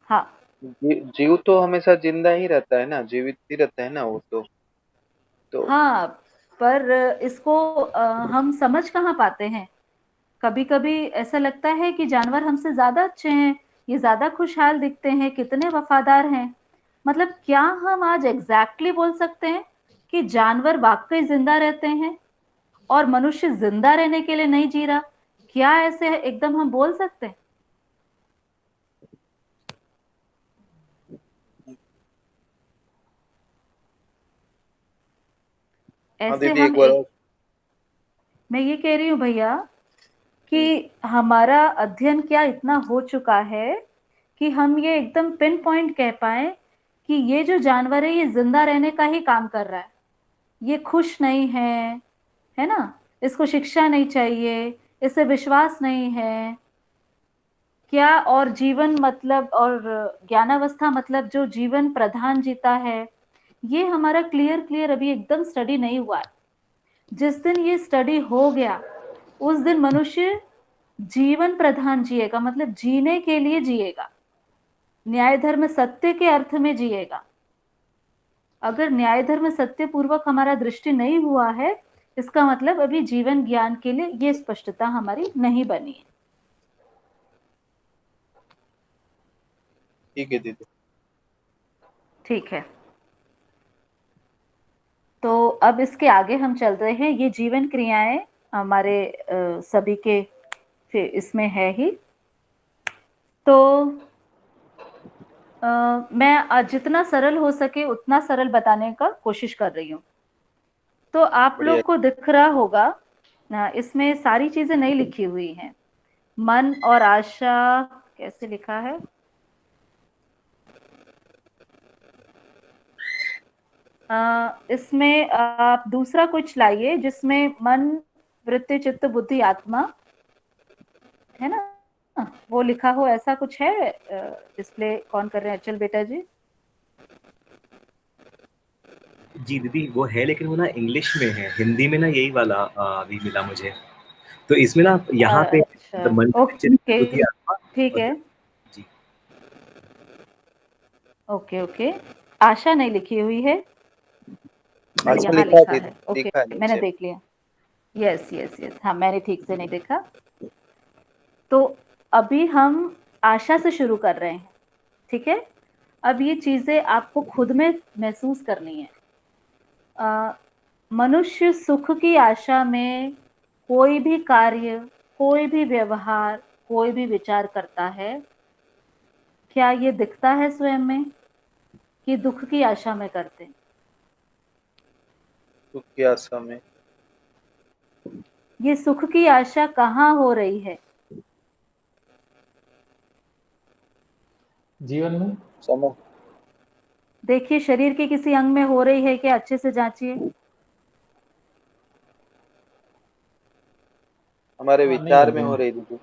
हाँ जीव तो हमेशा जिंदा ही रहता है ना, जीवित ही रहता है ना वो तो हाँ, पर इसको हम समझ कहाँ पाते हैं। कभी कभी ऐसा लगता है कि जानवर हमसे ज्यादा अच्छे हैं, ये ज्यादा खुशहाल दिखते हैं, कितने वफादार हैं। मतलब क्या हम आज एग्जैक्टली बोल सकते हैं कि जानवर वाकई जिंदा रहते हैं और मनुष्य जिंदा रहने के लिए नहीं जी रहा? क्या ऐसे एकदम हम बोल सकते हैं? हाँ ऐसे दीदी हम एक बार और। मैं ये कह रही हूँ भैया कि हमारा अध्ययन क्या इतना हो चुका है कि हम ये एकदम पिन पॉइंट कह पाए कि ये जो जानवर है ये जिंदा रहने का ही काम कर रहा है, ये खुश नहीं है ना, इसको शिक्षा नहीं चाहिए, इसे विश्वास नहीं है, क्या और जीवन मतलब और ज्ञानावस्था मतलब जो जीवन प्रधान जीता है, ये हमारा क्लियर अभी एकदम स्टडी नहीं हुआ है। जिस दिन ये स्टडी हो गया उस दिन मनुष्य जीवन प्रधान जिएगा, मतलब जीने के लिए जिएगा, न्याय धर्म सत्य के अर्थ में जिएगा। अगर न्याय धर्म सत्य पूर्वक हमारा दृष्टि नहीं हुआ है, इसका मतलब अभी जीवन ज्ञान के लिए ये स्पष्टता हमारी नहीं बनी है। ठीक है दीदी। ठीक है, तो अब इसके आगे हम चल रहे हैं। ये जीवन क्रियाएं हमारे सभी के फिर इसमें है ही। तो मैं जितना सरल हो सके उतना सरल बताने का कोशिश कर रही हूँ। तो आप बढ़िया। लोग को दिख रहा होगा इसमें सारी चीजें नहीं लिखी हुई हैं। मन और आशा कैसे लिखा है? इसमें आप दूसरा कुछ लाइए जिसमें मन, वृत्ति, चित्त, बुद्धि, आत्मा है ना, वो लिखा हो, ऐसा कुछ है। डिस्प्ले कौन कर रहे हैं? अचल बेटा जी। जी दीदी वो है, लेकिन वो ना इंग्लिश में है, हिंदी में ना यही वाला अभी मिला मुझे। तो इसमें ना यहाँ पे अच्छा, मन, चित्त, ओके, बुद्धि, आत्मा ठीक और है। जी ओके, आशा नहीं लिखी हुई है, अच्छा यहाँ लिखा है लिखा दीदी, है। ओके, लिखा है मैंने नीचे। देख लिया। यस, हाँ, मैंने ठीक से नहीं देखा। तो अभी हम आशा से शुरू कर रहे हैं, ठीक है। अब ये चीजें आपको खुद में महसूस करनी है। मनुष्य सुख की आशा में कोई भी कार्य, कोई भी व्यवहार, कोई भी विचार करता है, क्या ये दिखता है स्वयं में कि दुख की आशा में करते हैं? सुख की आशा में। ये सुख की आशा कहाँ हो रही है? जीवन में। समझ। देखिए, शरीर के किसी अंग में हो रही है क्या? अच्छे से जांचिए। हमारे नहीं विचार में होती हो है। रही दीदी।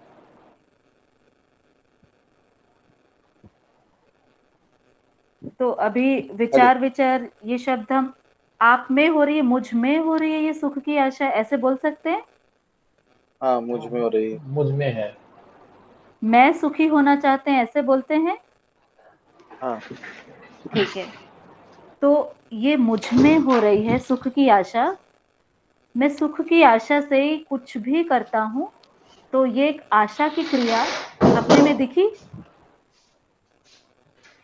तो अभी विचार ये शब्द हम आप में हो रही है, मुझ में हो रही है ये सुख की आशा, ऐसे बोल सकते हैं। हाँ मुझ में हो रही है। मुझ में है। मैं सुखी होना चाहते हैं, ऐसे बोलते हैं। हाँ। ठीक है, तो ये मुझ में हो रही है सुख की आशा। मैं सुख की आशा से ही कुछ भी करता हूं, तो ये एक आशा की क्रिया अपने में दिखी,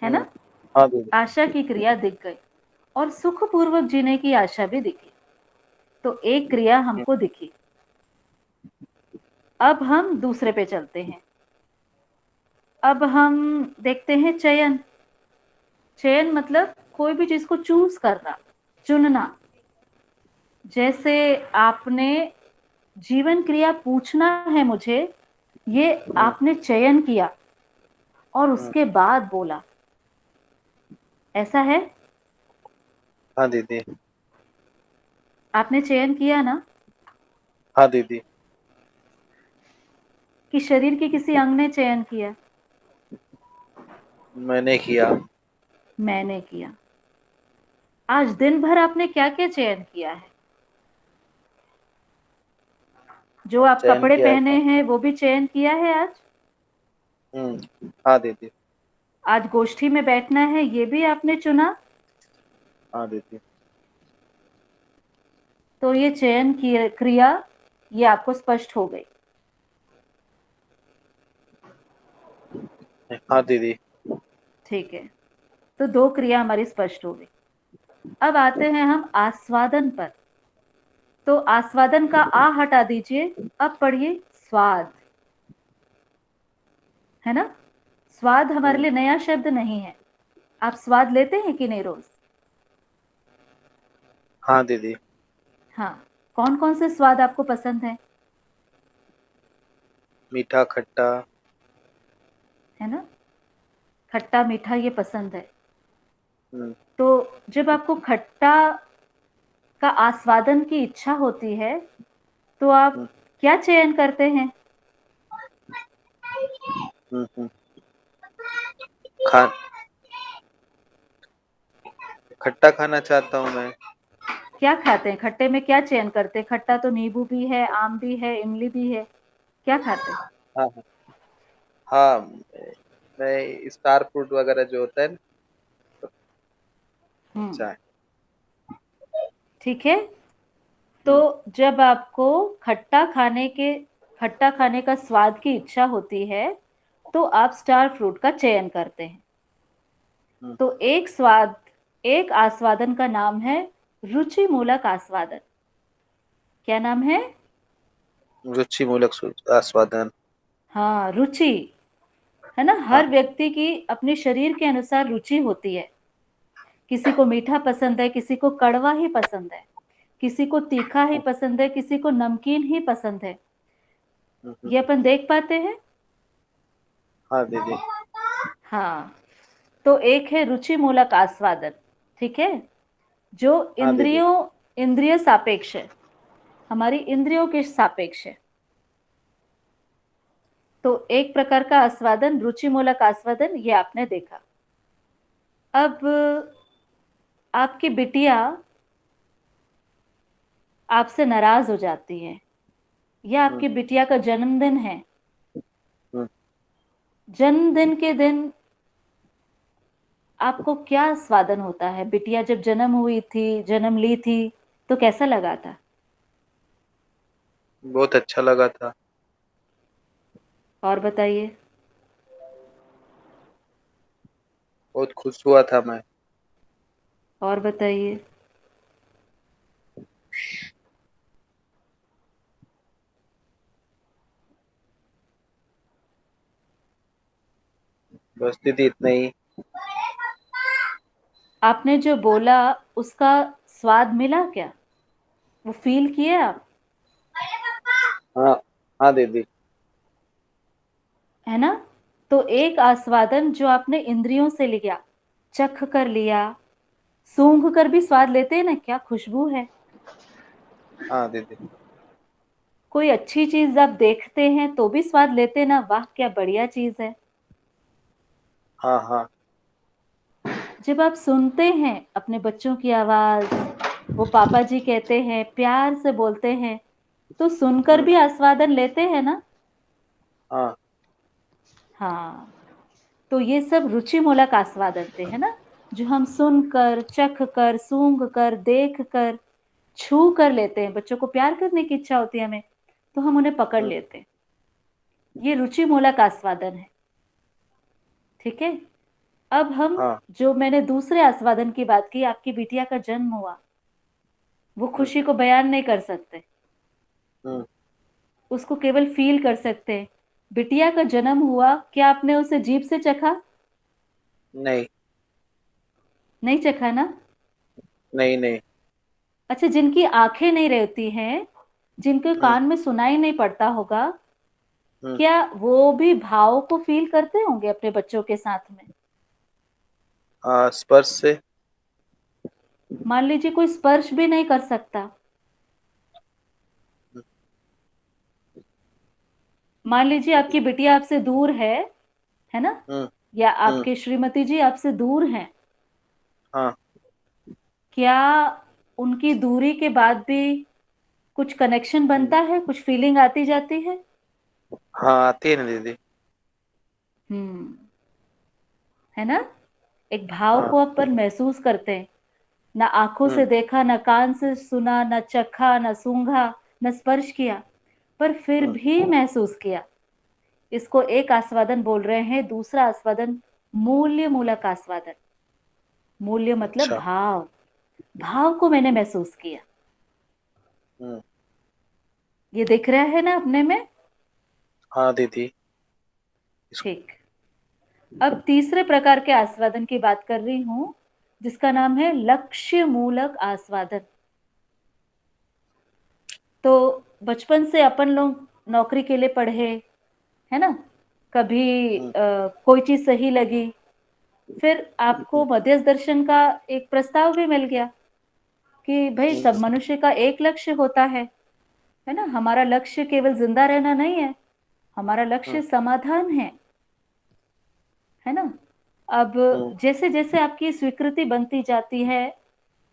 है ना। हाँ दीदी। आशा की क्रिया दिख गई और सुख पूर्वक जीने की आशा भी दिखी, तो एक क्रिया हमको दिखी। अब हम दूसरे पे चलते हैं। अब हम देखते हैं चयन। चयन मतलब कोई भी चीज को चूज करना, चुनना। जैसे आपने जीवन क्रिया पूछना है मुझे, ये आपने चयन किया और उसके बाद बोला, ऐसा है। हाँ दीदी। आपने चयन किया ना हाँ दीदी। कि शरीर के किसी अंग ने चयन किया? मैंने किया। मैंने किया। आज दिन भर आपने क्या क्या चयन किया है? जो आप चयन कपड़े किया है पहने था। हैं वो भी चयन किया है आज? हाँ दीदी। आज गोष्ठी में बैठना है, ये भी आपने चुना। हाँ दीदी। तो ये चयन की क्रिया ये आपको स्पष्ट हो गई। हाँ दीदी। ठीक है, तो दो क्रिया हमारी स्पष्ट हो गई। अब आते हैं हम आस्वादन पर। तो आस्वादन का आ हटा दीजिए, अब पढ़िए स्वाद, है ना। स्वाद हमारे लिए नया शब्द नहीं है। आप स्वाद लेते हैं कि नहीं रोज? हाँ दीदी। हाँ, कौन कौन से स्वाद आपको पसंद है? मीठा खट्टा। है ना, खट्टा मीठा ये पसंद है। हम्म। तो जब आपको खट्टा का आस्वादन की इच्छा होती है तो आप क्या चयन करते हैं? हम्म। खा खट्टा खाना चाहता हूँ मैं। क्या खाते हैं? खट्टे में क्या चयन करते हैं? खट्टा तो नींबू भी है, आम भी है, इमली भी है, क्या खाते हैं? हाँ हाँ हाँ, मैं स्टार फ्रूट वगैरह जो होता है ना, हम्म, चाहे। ठीक है। तो जब आपको खट्टा खाने का स्वाद की इच्छा होती है तो आप स्टार फ्रूट का चयन करते हैं। हम्म, तो एक आस्वादन का नाम है रुचि मूलक आस्वादन। क्या नाम है? रुचि मूलक आस्वादन। हाँ, रुचि, है ना। हाँ हर व्यक्ति की अपने शरीर के अनुसार रुचि होती है। किसी को मीठा पसंद है, किसी को कड़वा ही पसंद है, किसी को तीखा ही पसंद है, किसी को नमकीन ही पसंद है। ये अपन देख पाते हैं। हाँ दीदी। हाँ, तो एक है रुचि मूलक आस्वादन, ठीक है, जो हाँ दीदी। इंद्रिय सापेक्ष है, हमारी इंद्रियों के सापेक्ष है। तो एक प्रकार का आस्वादन रुचि मूलक आस्वादन, ये आपने देखा। अब आपकी बिटिया आपसे नाराज हो जाती है, या आपकी बिटिया का जन्मदिन है। हम्म, जन्मदिन के दिन आपको क्या स्वादन होता है? बिटिया जब जन्म ली थी, तो कैसा लगा था? बहुत अच्छा लगा था। और बताइए। बहुत खुश हुआ था मैं। और बताइए। बस दीदी इतना ही। आपने जो बोला उसका स्वाद मिला क्या? वो फील किए आप? हाँ हाँ दीदी। है ना। तो एक आस्वादन जो आपने इंद्रियों से लिया, चख कर लिया, सूंघ कर भी स्वाद लेते हैं ना, क्या खुशबू है। हाँ दीदी। कोई अच्छी चीज आप देखते हैं तो भी स्वाद लेते हैं ना, वाह क्या बढ़िया चीज है। हाँ हाँ। जब आप सुनते हैं अपने बच्चों की आवाज, वो पापा जी कहते हैं, प्यार से बोलते हैं, तो सुनकर भी आस्वादन लेते हैं ना। हाँ हाँ, तो ये सब रुचि मूलक आस्वादन थे, है ना, जो हम सुनकर, चख कर, सूंघ कर, देख कर, छू कर लेते हैं। बच्चों को प्यार करने की इच्छा होती है हमें, तो हम उन्हें पकड़ लेते हैं। ये रुचि मूलक आस्वादन है, ठीक है। अब हम, हाँ। जो मैंने दूसरे आस्वादन की बात की, आपकी बिटिया का जन्म हुआ, वो खुशी को बयान नहीं कर सकते, हम्म, उसको केवल फील कर सकते हैं। बिटिया का जन्म हुआ, क्या आपने उसे जीभ से चखा? नहीं नहीं चखा ना। नहीं नहीं। अच्छा, जिनकी आंखें नहीं रहती हैं, जिनके हम्म, कान में सुनाई नहीं पड़ता होगा, हम्म, क्या वो भी भाव को फील करते होंगे अपने बच्चों के साथ में? स्पर्श से। मान लीजिए कोई स्पर्श भी नहीं कर सकता, मान लीजिए आपकी बिटिया आपसे दूर है ना, हम्म, या हम्म, आपके श्रीमती जी आपसे दूर हैं, हाँ क्या उनकी दूरी के बाद भी कुछ कनेक्शन बनता है, कुछ फीलिंग आती जाती है? हाँ आती है ना दीदी। हम्म, है ना। एक भाव हाँ। को अपन महसूस करते हैं, ना आंखों हम्म, से देखा, ना कान से सुना, ना चखा, ना सूंघा, ना स्पर्श किया, पर फिर हम्म, भी महसूस किया। इसको एक आस्वादन बोल रहे हैं। दूसरा आस्वादन मूल्य मूलक आस्वादन। मूल्य मतलब अच्छा। भाव, भाव को मैंने महसूस किया। हम्म, ये दिख रहा है ना अपने में। हाँ दीदी। ठीक। अब तीसरे प्रकार के आस्वादन की बात कर रही हूं, जिसका नाम है लक्ष्य मूलक आस्वादन। तो बचपन से अपन लोग नौकरी के लिए पढ़े, है ना, कभी हम्म, कोई चीज सही लगी, फिर आपको मध्यस्थ दर्शन का एक प्रस्ताव भी मिल गया कि भाई सब हम्म, मनुष्य का एक लक्ष्य होता है ना। हमारा लक्ष्य केवल जिंदा रहना नहीं है, हमारा लक्ष्य समाधान है। अब जैसे जैसे आपकी स्वीकृति बनती जाती है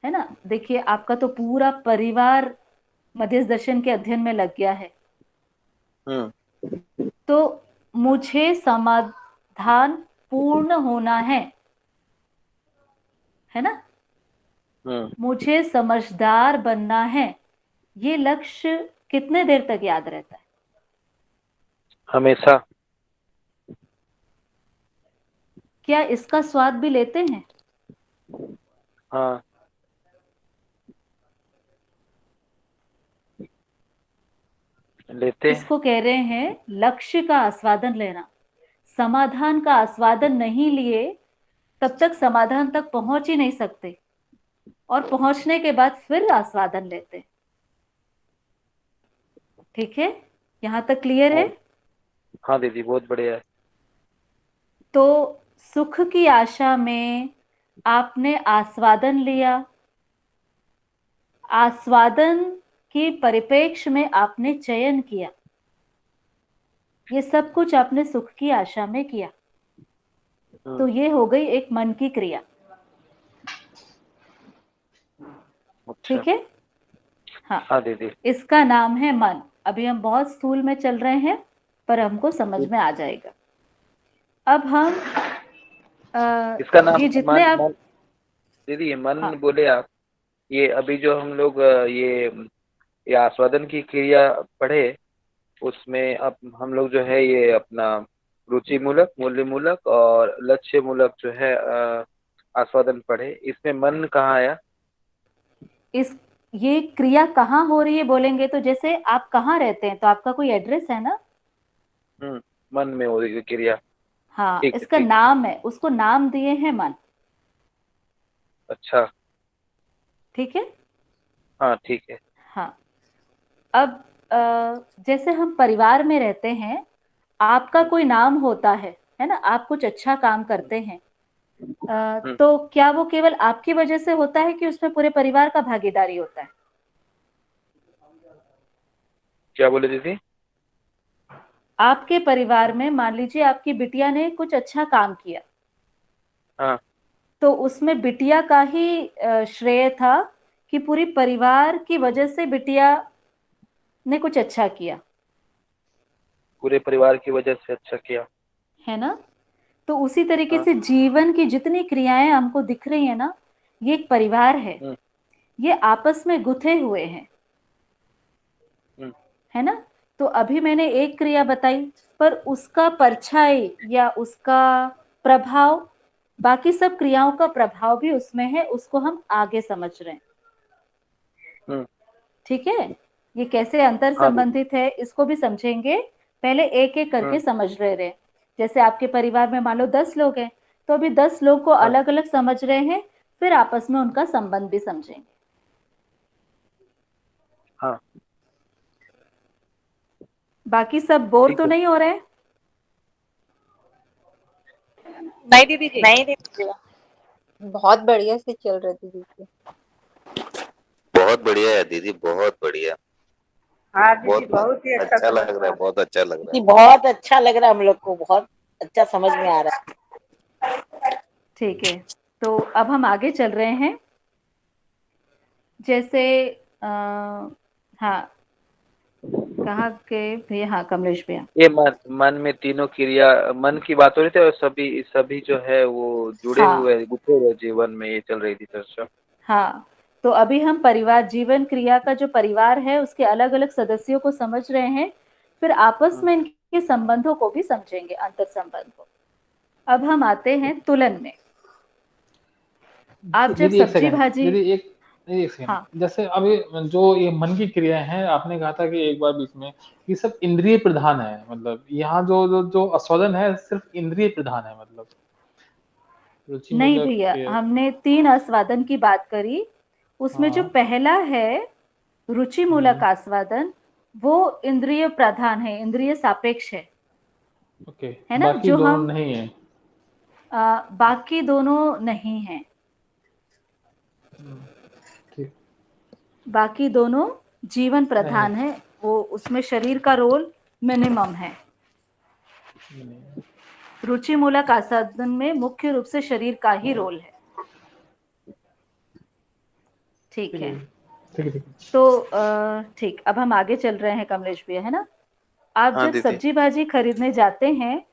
ना, देखिए आपका तो पूरा परिवार मध्यस्थ दर्शन के अध्ययन में लग गया है, तो मुझे समाधान पूर्ण होना है ना, मुझे समझदार बनना है, ये लक्ष्य कितने देर तक याद रहता है? हमेशा। क्या इसका स्वाद भी लेते हैं? हाँ। लेते हैं। इसको कह रहे हैं लक्ष्य का आस्वादन लेना। समाधान का आस्वादन नहीं लिए तब तक समाधान तक पहुंच ही नहीं सकते, और पहुंचने के बाद फिर आस्वादन लेते। ठीक है, यहां तक क्लियर है? हाँ दीदी, बहुत बढ़िया है। तो सुख की आशा में आपने आस्वादन लिया, आस्वादन के परिप्रेक्ष्य में आपने चयन किया, ये सब कुछ आपने सुख की आशा में किया, तो ये हो गई एक मन की क्रिया। ठीक है? हाँ दीदी। इसका नाम है मन। अभी हम बहुत स्थूल में चल रहे हैं, पर हमको समझ में आ जाएगा। अब हम इसका नाम ये जितने आप दीदी मन बोले आप, ये अभी जो हम लोग ये आस्वादन की क्रिया पढ़े, उसमें अब हम लोग जो है ये अपना रुचि मूलक, मूल्य मूलक और लक्ष्य मूलक जो है आस्वादन पढ़े। इसमें मन कहाँ आया? ये क्रिया कहाँ हो रही है बोलेंगे तो जैसे आप कहाँ रहते हैं तो आपका कोई एड्रेस है ना? मन में हो रही है क्रिया। हाँ, इसका नाम है, उसको नाम दिए हैं मन। अच्छा, ठीक है। हाँ ठीक है। हाँ, अब जैसे हम परिवार में रहते हैं, आपका कोई नाम होता है ना, आप कुछ अच्छा काम करते हैं, तो क्या वो केवल आपकी वजह से होता है कि उसमें पूरे परिवार का भागीदारी होता है? क्या बोले दीदी? आपके परिवार में मान लीजिए आपकी बिटिया ने कुछ अच्छा काम किया, हाँ, तो उसमें बिटिया का ही श्रेय था कि पूरी परिवार की वजह से बिटिया ने कुछ अच्छा किया, पूरे परिवार की वजह से अच्छा किया, है ना? तो उसी तरीके से जीवन की जितनी क्रियाएं हमको दिख रही है ना, ये एक परिवार है, ये आपस में गुथे हुए हैं, है ना? तो अभी मैंने एक क्रिया बताई, पर उसका परछाई या उसका प्रभाव, बाकी सब क्रियाओं का प्रभाव भी उसमें है, उसको हम आगे समझ रहे हैं। ठीक है, ये कैसे अंतर संबंधित है इसको भी समझेंगे, पहले एक एक करके समझ रहे। जैसे आपके परिवार में मान लो 10 लोग हैं, तो अभी 10 लोग को अलग अलग समझ रहे हैं, फिर आपस में उनका संबंध भी समझेंगे। हाँ। बाकी सब बोर तो नहीं हो रहे? नहीं दीदी जी, नहीं दीदी जी, बहुत बढ़िया से चल रही थी दीदी। बहुत बढ़िया है दीदी, बहुत बढ़िया। हाँ दीदी, बहुत ही अच्छा लग रहा है, बहुत अच्छा लग रहा है। बहुत अच्छा लग रहा है, हम लोग को बहुत अच्छा समझ में आ रहा है। ठीक है, तो अब हम आगे चल रहे हैं। जैसे हाँ, कहा के भैया, हाँ कमलेश भैया, ये मन में तीनों क्रिया, मन की बात हो रही थी, और सभी जो है वो जुड़े हुए, गुथे हुए जीवन में ये चल रही थी चर्चा। हाँ, तो अभी हम परिवार जीवन क्रिया का जो परिवार है उसके अलग अलग सदस्यों को समझ रहे हैं, फिर आपस में इनके संबंधों को भी समझेंगे, अंतर संबंध को। अब हम आते हैं तुलन में। आप जब सब्जी भाजी, एक सेकंड, जैसे अभी जो ये मन की क्रिया है, आपने कहा था कि एक बार बीच में ये सब इंद्रिय प्रधान है, मतलब यहाँ जो आस्वादन है सिर्फ इंद्रिय प्रधान है, मतलब नहीं भैया, हमने 3 आस्वादन की बात करी, उसमें जो पहला है रुचि मूलक आस्वादन, वो इंद्रिय प्रधान है, इंद्रिय सापेक्ष है। ओके, है ना? बाकी दोनों नहीं है। बाकी दोनों नहीं है, बाकी दोनों जीवन प्रधान है, वो उसमें शरीर का रोल मिनिमम है। रुचि मूलक आस्वादन में मुख्य रूप से शरीर का ही रोल है। ठीक है, ठीक है। तो ठीक, अब हम आगे चल रहे हैं कमलेश भैया, है ना। आप हाँ जब दीदी। सब्जी भाजी खरीदने जाते हैं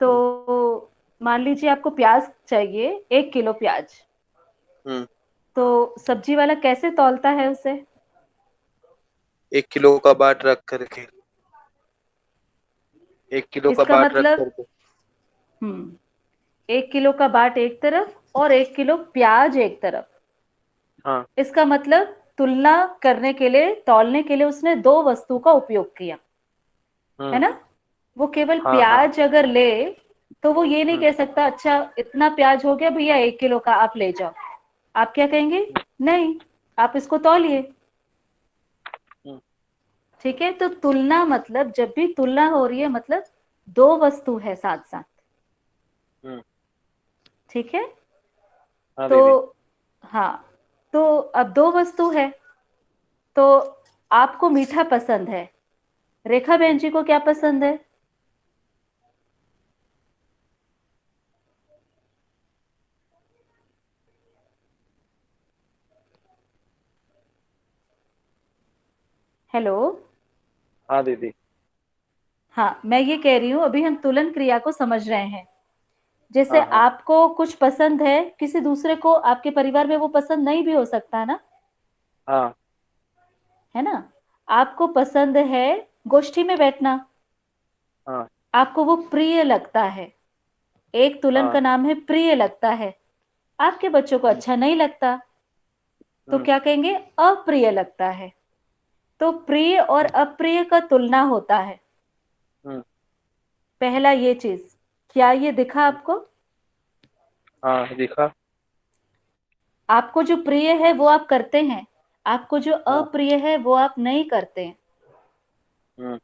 तो मान लीजिए आपको प्याज चाहिए, 1 किलो प्याज, तो सब्जी वाला कैसे तौलता है उसे? 1 किलो का बाट रख करके, 1 किलो का इसका बाट रख मतलब करके। 1 किलो का बाट एक तरफ और 1 किलो प्याज एक तरफ। हाँ। इसका मतलब तुलना करने के लिए, तौलने के लिए उसने दो वस्तु का उपयोग किया, है ना। वो केवल हाँ, प्याज अगर ले तो वो ये नहीं कह सकता अच्छा इतना प्याज हो गया भैया 1 किलो का आप ले जाओ। आप क्या कहेंगे? नहीं, आप इसको तौलिए। ठीक है, तो तुलना मतलब जब भी तुलना हो रही है मतलब दो वस्तु है साथ साथ। ठीक है, हाँ तो दीदी। हाँ, तो अब दो वस्तु है, तो आपको मीठा पसंद है, रेखा बहन जी को क्या पसंद है? हेलो। हाँ दीदी। हाँ, मैं ये कह रही हूँ अभी हम तुलन क्रिया को समझ रहे हैं। जैसे हाँ, हाँ। आपको कुछ पसंद है, किसी दूसरे को आपके परिवार में वो पसंद नहीं भी हो सकता ना, हाँ। है ना। आपको पसंद है गोष्ठी में बैठना, हाँ। आपको वो प्रिय लगता है, एक तुलन हाँ। का नाम है प्रिय लगता है। आपके बच्चों को अच्छा नहीं लगता तो क्या कहेंगे? अप्रिय लगता है। तो प्रिय और अप्रिय का तुलना होता है। पहला ये चीज, क्या ये दिखा आपको? हाँ दिखा। आपको जो प्रिय है वो आप करते हैं, आपको जो अप्रिय है वो आप नहीं करते हैं।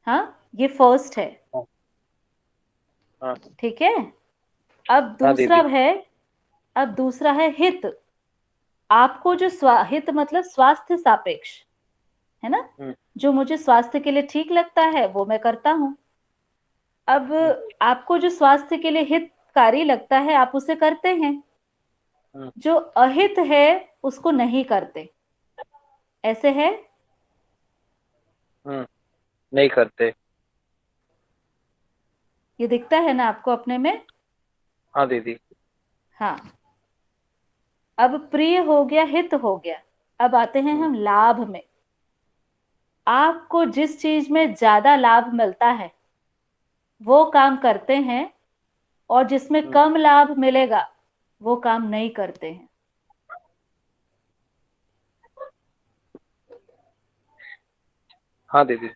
हाँ, ये फर्स्ट है। हाँ। ठीक है, अब हाँ दूसरा दीदी। है, अब दूसरा है हित। आपको जो हित मतलब स्वास्थ्य सापेक्ष, है ना, जो मुझे स्वास्थ्य के लिए ठीक लगता है वो मैं करता हूं। अब आपको जो स्वास्थ्य के लिए हितकारी लगता है आप उसे करते हैं, जो अहित है उसको नहीं करते। ऐसे है? नहीं करते। ये दिखता है ना आपको अपने में? हाँ दीदी। हाँ, अब प्रिय हो गया, हित हो गया। अब आते हैं हम लाभ में। आपको जिस चीज में ज्यादा लाभ मिलता है वो काम करते हैं, और जिसमें कम लाभ मिलेगा वो काम नहीं करते हैं। हाँ दीदी।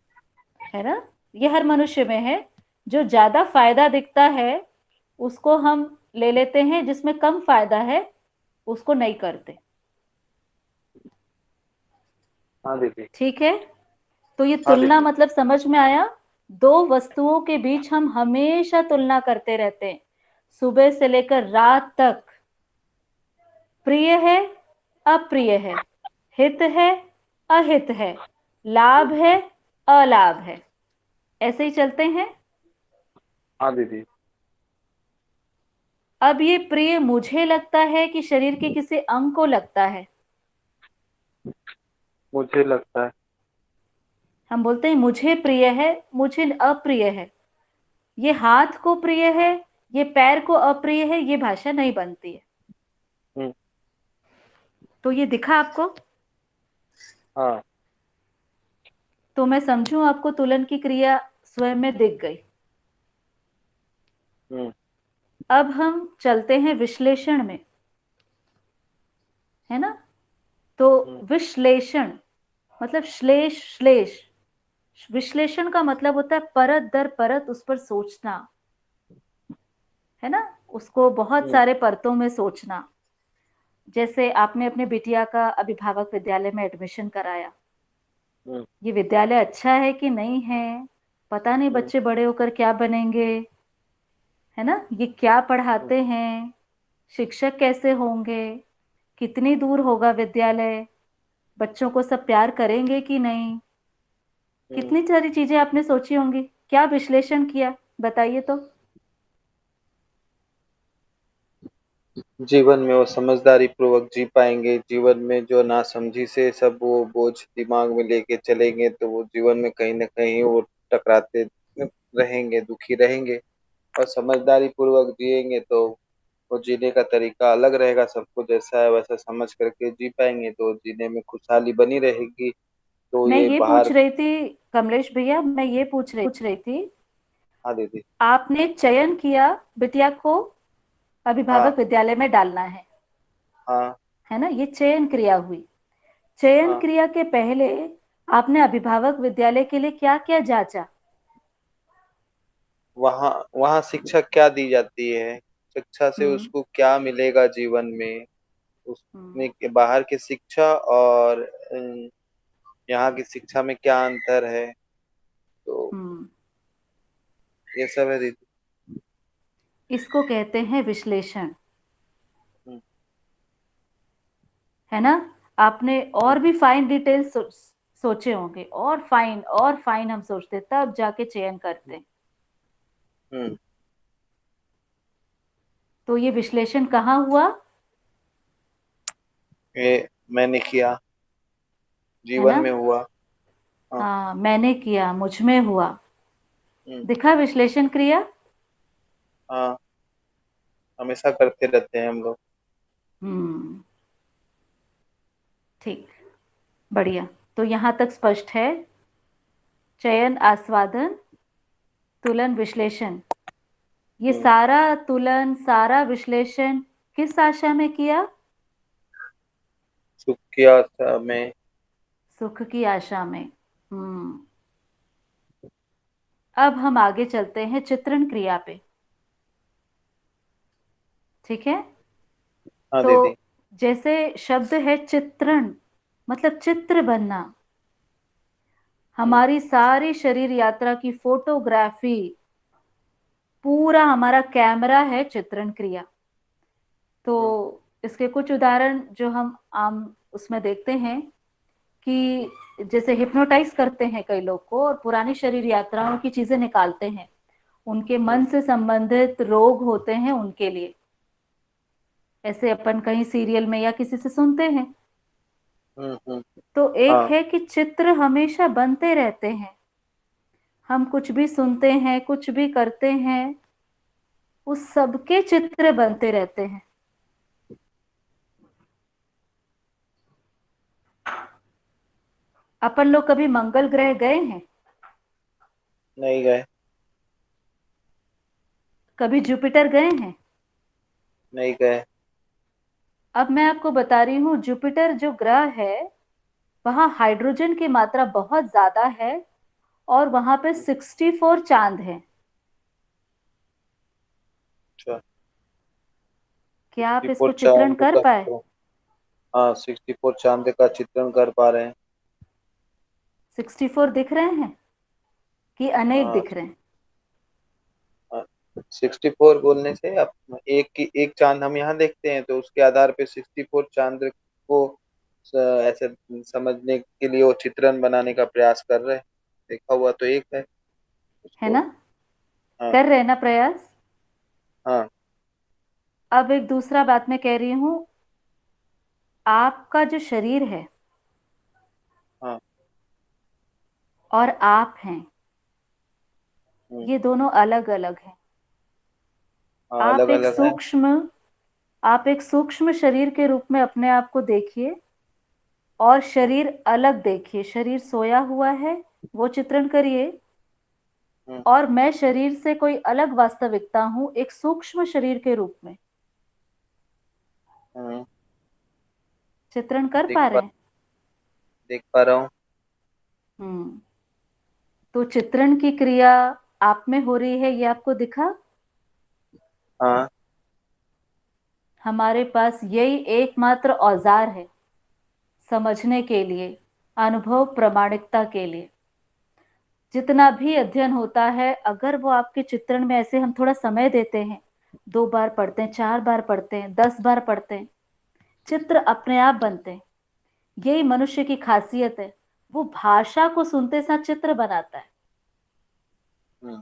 है ना, ये हर मनुष्य में है। जो ज्यादा फायदा दिखता है उसको हम ले लेते हैं, जिसमें कम फायदा है उसको नहीं करते। हाँ दीदी। ठीक है, तो ये हाँ तुलना दीदी। मतलब समझ में आया। दो वस्तुओं के बीच हम हमेशा तुलना करते रहते हैं, सुबह से लेकर रात तक। प्रिय है, अप्रिय है, हित है, अहित है, लाभ है, अलाभ है, ऐसे ही चलते हैं। हाँ दीदी। अब ये प्रिय मुझे लगता है कि शरीर के किसी अंग को लगता है? मुझे लगता है। हम बोलते हैं मुझे प्रिय है, मुझे अप्रिय है। ये हाथ को प्रिय है, ये पैर को अप्रिय है, ये भाषा नहीं बनती है। तो ये दिखा आपको? हाँ। तो मैं समझूं आपको तुलन की क्रिया स्वयं में दिख गई। अब हम चलते हैं विश्लेषण में, है ना। तो विश्लेषण मतलब श्लेष श्लेष, विश्लेषण का मतलब होता है परत दर परत उस पर सोचना, है ना, उसको बहुत सारे परतों में सोचना। जैसे आपने अपने बिटिया का अभिभावक विद्यालय में एडमिशन कराया, ये विद्यालय अच्छा है कि नहीं है, पता नहीं बच्चे बड़े होकर क्या बनेंगे, है ना, ये क्या पढ़ाते हैं, शिक्षक कैसे होंगे, कितनी दूर होगा विद्यालय, बच्चों को सब प्यार करेंगे कि नहीं, कितनी सारी चीजें आपने सोची होंगी। क्या विश्लेषण किया? बताइए तो। जीवन में वो समझदारी पूर्वक जी पाएंगे। जीवन में जो नासमझी से सब वो बोझ दिमाग में लेके चलेंगे तो वो जीवन में कहीं ना कहीं वो टकराते रहेंगे, दुखी रहेंगे। और समझदारी पूर्वक जिएंगे तो वो जीने का तरीका अलग रहेगा, सबको जैसा है वैसा समझ करके जी पाएंगे तो जीने में खुशहाली बनी रहेगी। तो मैं ये ये पूछ बाहर। रही थी कमलेश भैया, मैं ये पूछ रही थी, हाँ दीदी। आपने चयन किया बिटिया को हाँ अभिभावक विद्यालय में डालना हाँ है ना, ये चयन क्रिया हुई। चयन हाँ। क्रिया के पहले आपने अभिभावक विद्यालय के लिए क्या क्या जांचा? वहाँ वहाँ शिक्षा क्या दी जाती है, शिक्षा से हम्म उसको क्या मिलेगा जीवन में, हम्म उसमें के बाहर की शिक्षा और यहाँ की शिक्षा में क्या अंतर है। तो हम्म ये सब है दीदी। इसको कहते हैं विश्लेषण, हम्म, है ना। आपने हम्म, और भी फाइन डिटेल्स सोचे होंगे, और फाइन हम सोचते तब जाके चयन करते हैं। हम्म। तो ये विश्लेषण कहाँ हुआ? ये मैंने किया, है ना। जीवन में हुआ। हाँ। हाँ, मैंने किया, मुझ में हुआ, हम्म, दिखा विश्लेषण क्रिया। हाँ, हमेशा करते रहते हैं हम लोग। हम्म ठीक, बढ़िया। तो यहाँ तक स्पष्ट है। चयन, आस्वादन, तुलन, विश्लेषण, ये हम्म, सारा तुलन, सारा विश्लेषण किस आशा में किया? सुख की आशा में। सुख की आशा में। हम्म अब हम आगे चलते हैं चित्रण क्रिया पे। ठीक है। हाँ तो दीदी। जैसे शब्द है चित्रण, मतलब चित्र बनना। हम्म, हमारी सारी शरीर यात्रा की फोटोग्राफी, पूरा हमारा कैमरा है चित्रण क्रिया। तो हम्म, इसके कुछ उदाहरण जो हम आम उसमें देखते हैं कि जैसे हिप्नोटाइज करते हैं कई लोग को और पुरानी शरीर यात्राओं की चीजें निकालते हैं, उनके हम्म, मन से संबंधित रोग होते हैं उनके लिए, ऐसे अपन कहीं सीरियल में या किसी से सुनते हैं। हम्म। तो एक हाँ। है कि चित्र हमेशा बनते रहते हैं। हम कुछ भी सुनते हैं, कुछ भी करते हैं, उस सबके चित्र बनते रहते हैं। अपन लोग कभी मंगल ग्रह गए हैं? नहीं गए। कभी जुपिटर गए हैं? नहीं गए। अब मैं आपको बता रही हूँ, जुपिटर जो ग्रह है वहां हाइड्रोजन की मात्रा बहुत ज्यादा है और वहां पे 64 चांद हैं। अच्छा। क्या आप 64 इसको चित्रण चांद कर का पाए? चित्रण। हाँ, 64 चांद का चित्रण कर पा रहे हैं। 64 दिख रहे हैं कि अनेक हाँ। दिख रहे हैं? 64 बोलने से आप एक चांद हम यहाँ देखते हैं तो उसके आधार पे 64 चांद को ऐसे समझने के लिए वो चित्रण बनाने का प्रयास कर रहे हैं। देखा हुआ तो एक है है उसको। ना, हाँ। कर रहे हैं ना प्रयास। हाँ। अब एक दूसरा बात मैं कह रही हूं, आपका जो शरीर है हाँ। और आप हैं, हम्म, ये दोनों अलग अलग हैं। हाँ, आप अलग एक अलग है। सूक्ष्म आप एक सूक्ष्म शरीर के रूप में अपने आप को देखिए और हम्म, शरीर अलग देखिए। शरीर सोया हुआ है, वो चित्रण करिए। हम्म, और मैं शरीर से कोई अलग वास्तविकता हूं, एक सूक्ष्म शरीर के रूप में। हम्म। चित्रण कर देख पा पा रहे हैं? देख पा रहा हूँ। हम्म तो चित्रण की क्रिया आप में हो रही है, ये आपको दिखा? हाँ। हमारे पास यही एकमात्र औजार है समझने के लिए, अनुभव प्रमाणिकता के लिए। जितना भी अध्ययन होता है, अगर वो आपके चित्रण में ऐसे हम थोड़ा समय देते हैं, 2 बार पढ़ते हैं, 4 बार पढ़ते हैं, 10 बार पढ़ते हैं, चित्र अपने आप बनते हैं। यही मनुष्य की खासियत है, वो भाषा को सुनते साथ चित्र बनाता है। हम्म,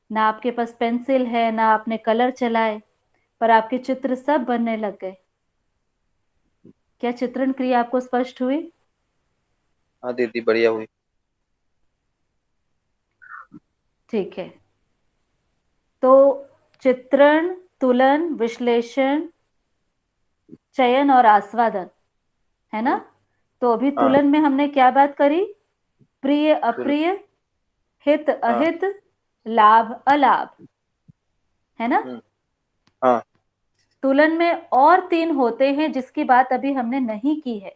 ना आपके पास पेंसिल है, ना आपने कलर चलाए, पर आपके चित्र सब बनने लग गए। क्या चित्रण क्रिया आपको स्पष्ट हुई? हाँ दीदी, बढ़िया हुई। ठीक है, तो चित्रण, तुलन, विश्लेषण, चयन और आस्वादन, है ना? तो अभी हाँ। तुलन में हमने क्या बात करी? प्रिय अप्रिय, हित हाँ। अहित, लाभ अलाभ, है ना? हाँ। तुलन में और 3 होते हैं जिसकी बात अभी हमने नहीं की है,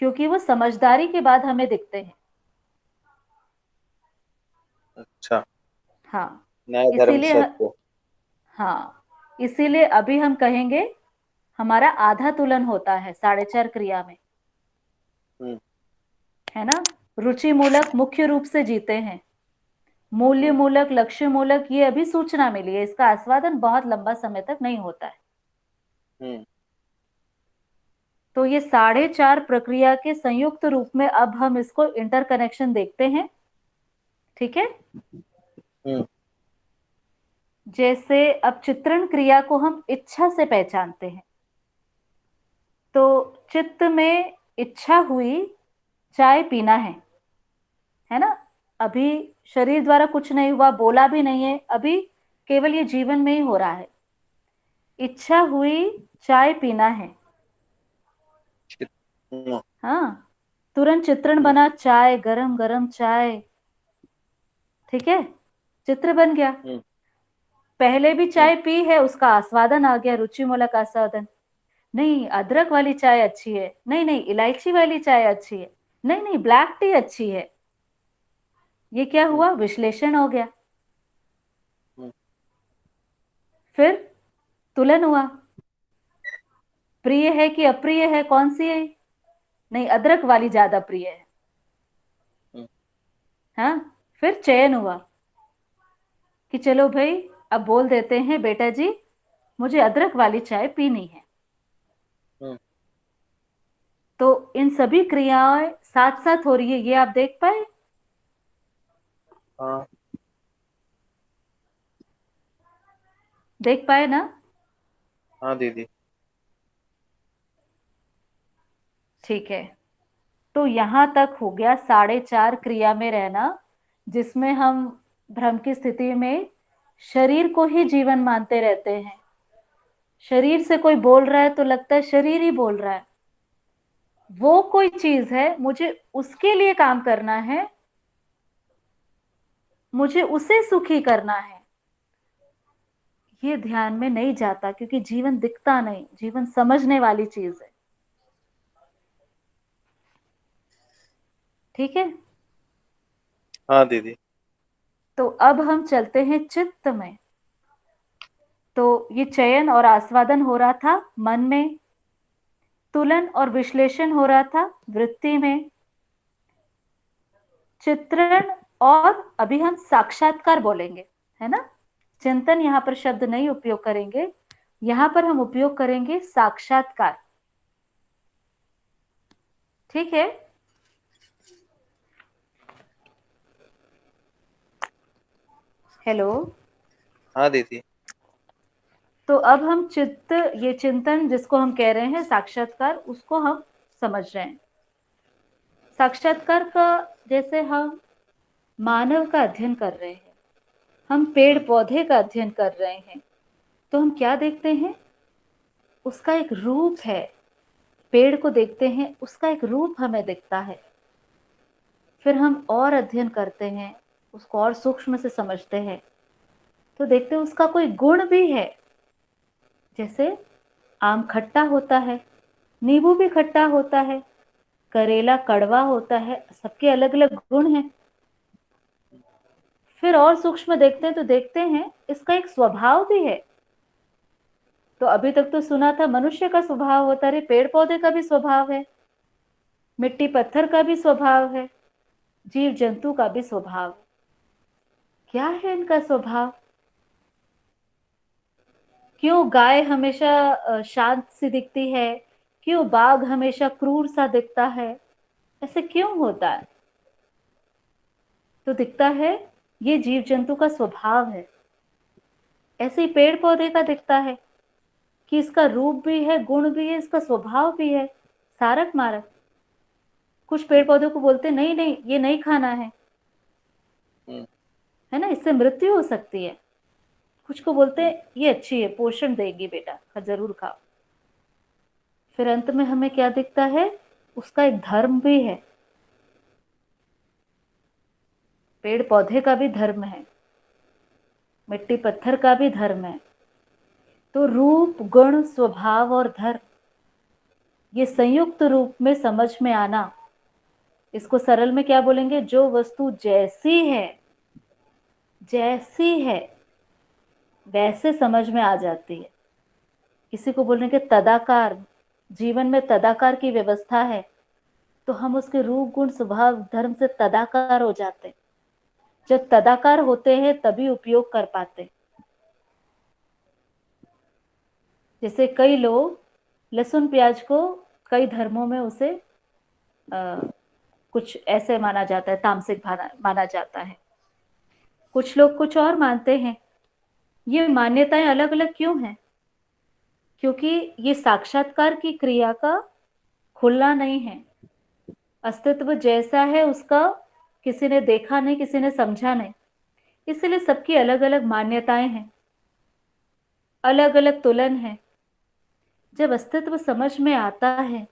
क्योंकि वो समझदारी के बाद हमें दिखते हैं। अच्छा। हाँ, न्याय धर्म इसीलिए सत्य। हाँ, इसीलिए अभी हम कहेंगे हमारा आधा तुलन होता है 4.5 क्रिया में, है ना? रुचि मूलक मुख्य रूप से जीते हैं, मूल्य मूलक, लक्ष्य मूलक ये अभी सूचना मिली है, इसका आस्वादन बहुत लंबा समय तक नहीं होता है। तो ये 4.5 प्रक्रिया के संयुक्त रूप में अब हम इसको इंटरकनेक्शन देखते हैं, ठीक है? जैसे अब चित्रण क्रिया को हम इच्छा से पहचानते हैं, तो चित्त में इच्छा हुई चाय पीना है ना? अभी शरीर द्वारा कुछ नहीं हुआ, बोला भी नहीं है, अभी केवल ये जीवन में ही हो रहा है। इच्छा हुई चाय पीना है, हाँ, तुरंत चित्रण बना, चाय, गरम गरम चाय, ठीक है, चित्र बन गया। पहले भी चाय पी है, उसका आस्वादन आ गया, रुचि मूलक आस्वादन। नहीं, अदरक वाली चाय अच्छी है, नहीं नहीं इलायची वाली चाय अच्छी है, नहीं नहीं ब्लैक टी अच्छी है, ये क्या हुआ? विश्लेषण हो गया। फिर तुलन हुआ, प्रिय है कि अप्रिय है, कौन सी है? नहीं, अदरक वाली ज्यादा प्रिय है। हाँ, फिर चयन हुआ कि चलो भाई अब बोल देते हैं, बेटा जी मुझे अदरक वाली चाय पीनी है। तो इन सभी क्रियाएं साथ साथ हो रही है, ये आप देख पाए? हाँ। देख पाए ना? हाँ दीदी। ठीक है, तो यहां तक हो गया 4.5 क्रिया में रहना, जिसमें हम भ्रम की स्थिति में शरीर को ही जीवन मानते रहते हैं। शरीर से कोई बोल रहा है तो लगता है शरीर ही बोल रहा है, वो कोई चीज है, मुझे उसके लिए काम करना है, मुझे उसे सुखी करना है। ये ध्यान में नहीं जाता, क्योंकि जीवन दिखता नहीं, जीवन समझने वाली चीज है, ठीक है? हाँ दीदी। तो अब हम चलते हैं चित्त में। तो ये चयन और आस्वादन हो रहा था मन में, तुलन और विश्लेषण हो रहा था वृत्ति में, चित्रण और अभी हम साक्षात्कार बोलेंगे, है ना? चिंतन यहां पर शब्द नहीं उपयोग करेंगे, यहां पर हम उपयोग करेंगे साक्षात्कार, ठीक है? हेलो। हाँ दीदी। तो अब हम चित्त, ये चिंतन जिसको हम कह रहे हैं साक्षात्कार, उसको हम समझ रहे हैं। साक्षात्कार का, जैसे हम मानव का अध्ययन कर रहे हैं, हम पेड़ पौधे का अध्ययन कर रहे हैं, तो हम क्या देखते हैं? उसका एक रूप है। पेड़ को देखते हैं, उसका एक रूप हमें दिखता है। फिर हम और अध्ययन करते हैं, उसको और सूक्ष्म से समझते हैं, तो देखते हैं उसका कोई गुण भी है। जैसे आम खट्टा होता है, नींबू भी खट्टा होता है, करेला कड़वा होता है, सबके अलग अलग गुण हैं। फिर और सूक्ष्म देखते हैं तो देखते हैं इसका एक स्वभाव भी है। तो अभी तक तो सुना था मनुष्य का स्वभाव होता है, पेड़ पौधे का भी स्वभाव है, मिट्टी पत्थर का भी स्वभाव है, जीव जंतु का भी स्वभाव। क्या है इनका स्वभाव? क्यों गाय हमेशा शांत सी दिखती है, क्यों बाघ हमेशा क्रूर सा दिखता है, ऐसे क्यों होता है? तो दिखता है ये जीव जंतु का स्वभाव है। ऐसे ही पेड़ पौधे का दिखता है कि इसका रूप भी है, गुण भी है, इसका स्वभाव भी है, सारक मारक। कुछ पेड़ पौधों को बोलते नहीं नहीं ये नहीं खाना है ना, इससे मृत्यु हो सकती है। कुछ को बोलते हैं ये अच्छी है, पोषण देगी बेटा, जरूर खाओ। फिर अंत में हमें क्या दिखता है, उसका एक धर्म भी है। पेड़ पौधे का भी धर्म है, मिट्टी पत्थर का भी धर्म है। तो रूप, गुण, स्वभाव और धर्म, ये संयुक्त रूप में समझ में आना, इसको सरल में क्या बोलेंगे, जो वस्तु जैसी है वैसे समझ में आ जाती है। किसी को बोलेंगे तदाकार, जीवन में तदाकार की व्यवस्था है, तो हम उसके रूप, गुण, स्वभाव, धर्म से तदाकार हो जाते हैं। जब तदाकार होते हैं तभी उपयोग कर पाते। जैसे कई लोग लहसुन प्याज को कई धर्मों में उसे कुछ ऐसे माना जाता है, तामसिक माना जाता है। कुछ लोग कुछ और मानते हैं। ये मान्यताएं अलग अलग क्यों हैं? क्योंकि ये साक्षात्कार की क्रिया का खुलना नहीं है। अस्तित्व जैसा है उसका किसी ने देखा नहीं, किसी ने समझा नहीं, इसलिए सबकी अलग अलग मान्यताएं हैं, अलग अलग तुलन है। जब अस्तित्व समझ में आता है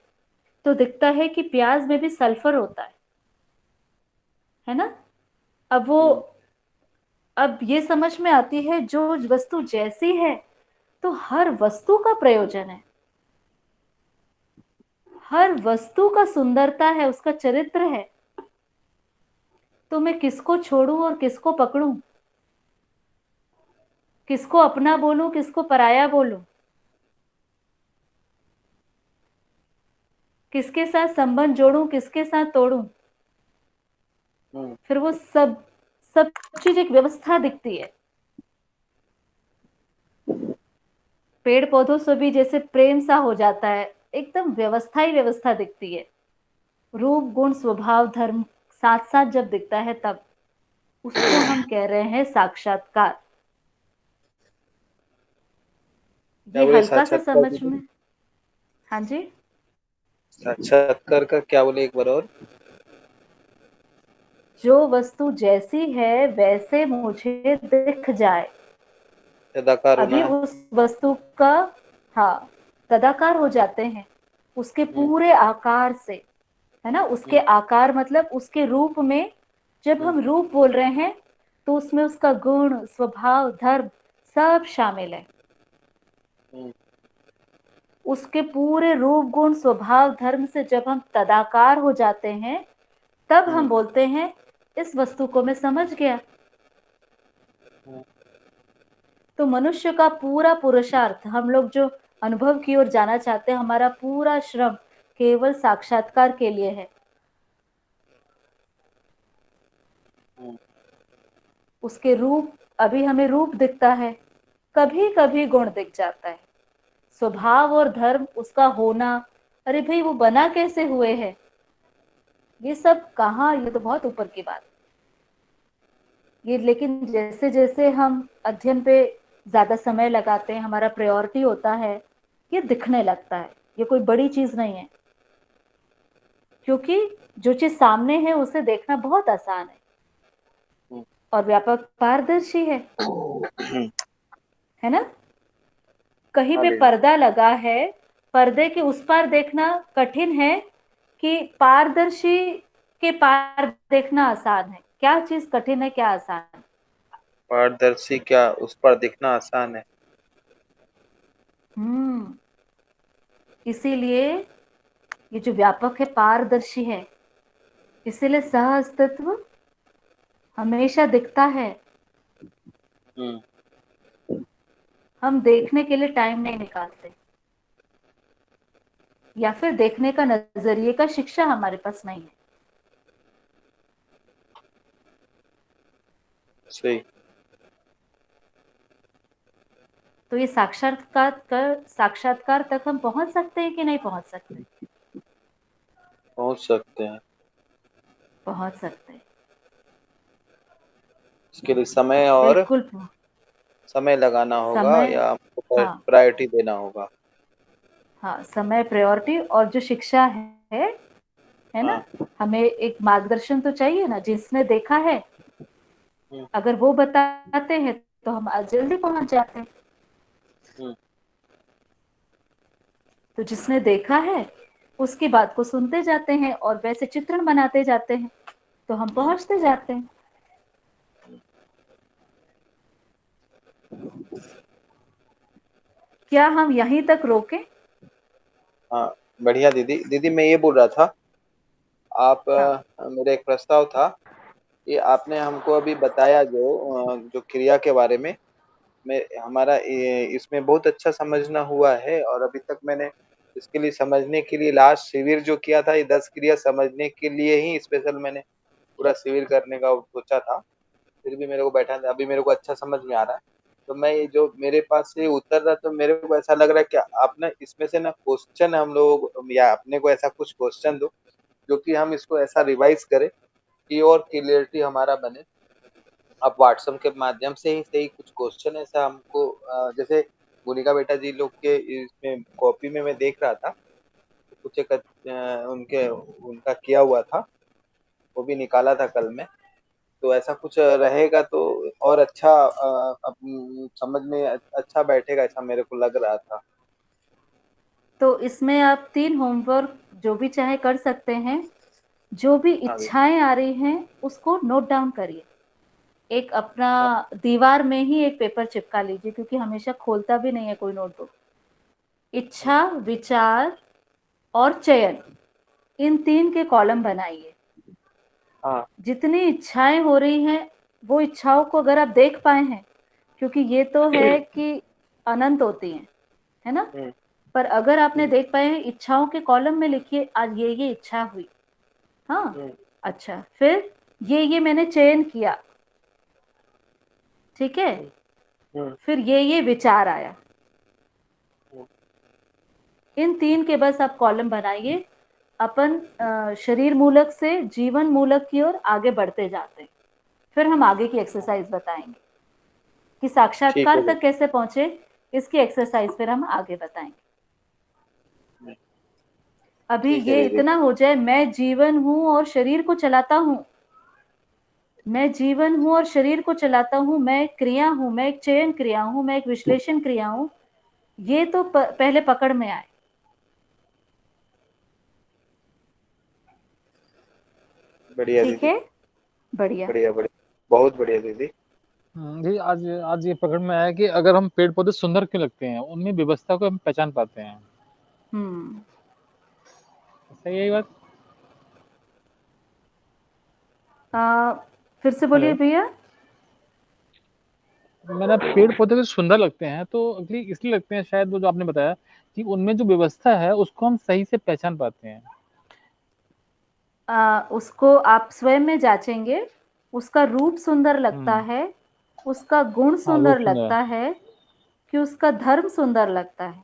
तो दिखता है कि प्याज में भी सल्फर होता है ना। अब ये समझ में आती है, जो वस्तु जैसी है तो हर वस्तु का प्रयोजन है, हर वस्तु का सुंदरता है, उसका चरित्र है। तो मैं किसको छोड़ूं और किसको पकड़ूं, किसको अपना बोलूं, किसको पराया बोलूं, किसके साथ संबंध जोड़ूं, किसके साथ तोड़ूं। फिर वो सब चीज एक व्यवस्था दिखती है। पेड़ पौधों से भी जैसे प्रेम सा हो जाता है, एकदम व्यवस्था ही व्यवस्था दिखती है। रूप, गुण, स्वभाव, धर्म साथ साथ जब दिखता है तब उसको हम कह रहे हैं साक्षात्कार। ये हल्का सा समझ में। हाँ जी, साक्षात्कार का क्या बोले एक बार और? जो वस्तु जैसी है वैसे मुझे दिख जाए, तदाकार अभी होना। उस वस्तु का, हाँ, तदाकार हो जाते हैं उसके पूरे आकार से, है ना। उसके आकार मतलब उसके रूप में। जब हम रूप बोल रहे हैं तो उसमें उसका गुण, स्वभाव, धर्म सब शामिल है। उसके पूरे रूप, गुण, स्वभाव, धर्म से जब हम तदाकार हो जाते हैं तब हम बोलते हैं इस वस्तु को मैं समझ गया। तो मनुष्य का पूरा पुरुषार्थ, हम लोग जो अनुभव की ओर जाना चाहते हैं, हमारा पूरा श्रम केवल साक्षात्कार के लिए है। उसके रूप, अभी हमें रूप दिखता है, कभी कभी गुण दिख जाता है, स्वभाव और धर्म उसका होना, अरे भाई वो बना कैसे हुए हैं, ये सब कहाँ, ये तो बहुत ऊपर की बात ये। लेकिन जैसे जैसे हम अध्ययन पे ज्यादा समय लगाते हैं, हमारा प्रायोरिटी होता है, ये दिखने लगता है। ये कोई बड़ी चीज नहीं है, क्योंकि जो चीज सामने है उसे देखना बहुत आसान है और व्यापक पारदर्शी है ना। कहीं पे पर्दा लगा है, पर्दे के उस पार देखना कठिन है कि पारदर्शी के पार देखना आसान है। क्या चीज कठिन है, क्या आसान है? पारदर्शी क्या उस पर दिखना आसान है। इसीलिए ये जो व्यापक है पारदर्शी है, इसीलिए सह अस्तित्व हमेशा दिखता है। हम देखने के लिए टाइम नहीं निकालते, या फिर देखने का नजरिए का शिक्षा हमारे पास नहीं है। सही। तो ये साक्षात्कार तक हम पहुंच सकते हैं कि नहीं पहुंच सकते? पहुंच सकते हैं। पहुंच सकते हैं। इसके लिए समय और बिल्कुल समय लगाना होगा समय, या हमको हाँ प्रायोरिटी देना होगा? हाँ, समय प्रायोरिटी, और जो शिक्षा है ना, हाँ। हमें एक मार्गदर्शन तो चाहिए ना, जिसने देखा है अगर वो बताते हैं तो हम जल्दी पहुंच जाते हैं। तो जिसने देखा है उसकी बात को सुनते जाते हैं और वैसे चित्रण बनाते जाते हैं तो हम पहुंचते जाते हैं। क्या हम यहीं तक रोकें? हाँ, बढ़िया दीदी। दीदी मैं ये बोल रहा था, आप मेरा एक प्रस्ताव था कि आपने हमको अभी बताया जो क्रिया के बारे में, मैं हमारा इसमें बहुत अच्छा समझना हुआ है, और अभी तक मैंने इसके लिए समझने के लिए लास्ट शिविर जो किया था, ये 10 क्रिया समझने के लिए ही स्पेशल मैंने पूरा शिविर करने का सोचा था। फिर भी मेरे को बैठा, अभी मेरे को अच्छा समझ में आ रहा है। तो मैं ये जो मेरे पास से उतर रहा, तो मेरे को ऐसा लग रहा है कि आप ना इसमें से ना क्वेश्चन हम लोग या अपने को ऐसा कुछ क्वेश्चन दो जो कि हम इसको ऐसा रिवाइज करें कि और क्लियरिटी हमारा बने। आप व्हाट्सएप के माध्यम से ही सही कुछ क्वेश्चन ऐसा हमको जैसे मोनिका बेटा जी लोग के इसमें कॉपी में मैं देख रहा था, कुछ एक उनके उनका किया हुआ था, वो भी निकाला था कल में। तो ऐसा कुछ रहेगा तो और अच्छा समझ में अच्छा बैठेगा, ऐसा मेरे को लग रहा था। तो इसमें आप 3 होमवर्क जो भी चाहे कर सकते हैं। जो भी इच्छाएं आ रही हैं उसको नोट डाउन करिए। एक अपना दीवार में ही एक पेपर चिपका लीजिए, क्योंकि हमेशा खोलता भी नहीं है कोई नोटबुक। इच्छा, विचार और चयन, इन 3 के कॉलम बनाइए। जितनी इच्छाएं हो रही हैं वो इच्छाओं को अगर आप देख पाए हैं, क्योंकि ये तो है कि अनंत होती हैं, है ना, पर अगर आपने देख पाए हैं, इच्छाओं के कॉलम में लिखिए आज ये इच्छा हुई। हाँ, अच्छा, फिर ये मैंने चयन किया, ठीक है, फिर ये विचार आया। इन 3 के बस आप कॉलम बनाइए। अपन शरीर मूलक से जीवन मूलक की ओर आगे बढ़ते जाते हैं। फिर हम आगे की एक्सरसाइज बताएंगे कि साक्षात्कार तक कैसे पहुंचे। इसकी एक्सरसाइज फिर हम आगे बताएंगे। अभी ये इतना हो जाए, मैं जीवन हूं और शरीर को चलाता हूं। मैं जीवन हूं और शरीर को चलाता हूं। मैं एक क्रिया हूं, मैं एक चयन क्रिया हूं, मैं एक विश्लेषण क्रिया हूं। ये तो पहले पकड़ में आए। बढ़िया ठीक है, बढ़िया बढ़िया बढ़िया, बहुत बढ़िया दीदी। जी, आज ये पकड़ में आया कि अगर हम पेड़ पौधे सुंदर क्यों लगते हैं, उनमें व्यवस्था को हम पहचान पाते हैं। सही है ये बात? फिर से बोलिए भैया। मैंने पेड़ पौधे तो सुंदर लगते हैं तो अगली इसलिए लगते हैं शायद, वो जो आपने बताया कि उनमें जो व्यवस्था है उसको हम सही से पहचान पाते हैं। उसको आप स्वयं में जांचेंगे। उसका रूप सुंदर लगता है, उसका गुण सुंदर लगता है कि उसका धर्म सुंदर लगता है।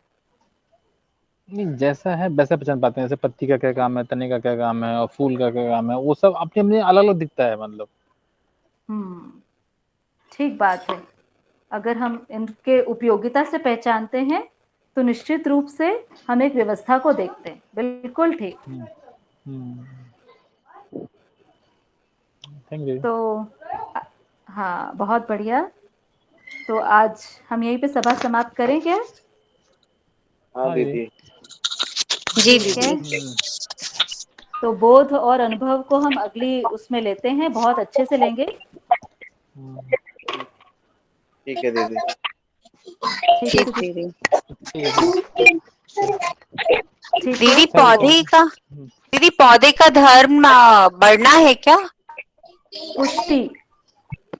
नहीं, जैसा है वैसा पहचान पाते हैं। जैसे पत्ती का क्या काम है, तने का क्या काम है और फूल का क्या काम है, वो सब अपने अपने अलग अलग दिखता है। मतलब ठीक बात है। अगर हम इनके उपयोगिता से पहचानते हैं तो निश्चित रूप से हम एक व्यवस्था को देखते हैं। बिल्कुल ठीक। Thank you. तो हाँ, बहुत बढ़िया। तो आज हम यहीं पे सभा समाप्त करें क्या? हाँ दीदी। जी दीदी। तो बोध और अनुभव को हम अगली उसमें लेते हैं, बहुत अच्छे से लेंगे। ठीक है दीदी। ठीक दीदी। दीदी पौधे का धर्म बढ़ना है क्या?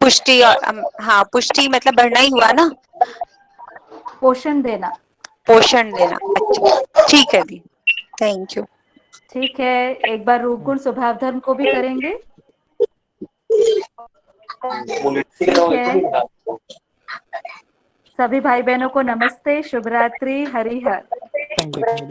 पुष्टि और हाँ, पुष्टि मतलब बढ़ना ही हुआ ना। पोषण देना। अच्छा, ठीक है दी। Thank you. ठीक है, एक बार रूप गुण स्वभाव धर्म को भी करेंगे। ठीक है, सभी भाई बहनों को नमस्ते, शुभ रात्रि, हरि हर।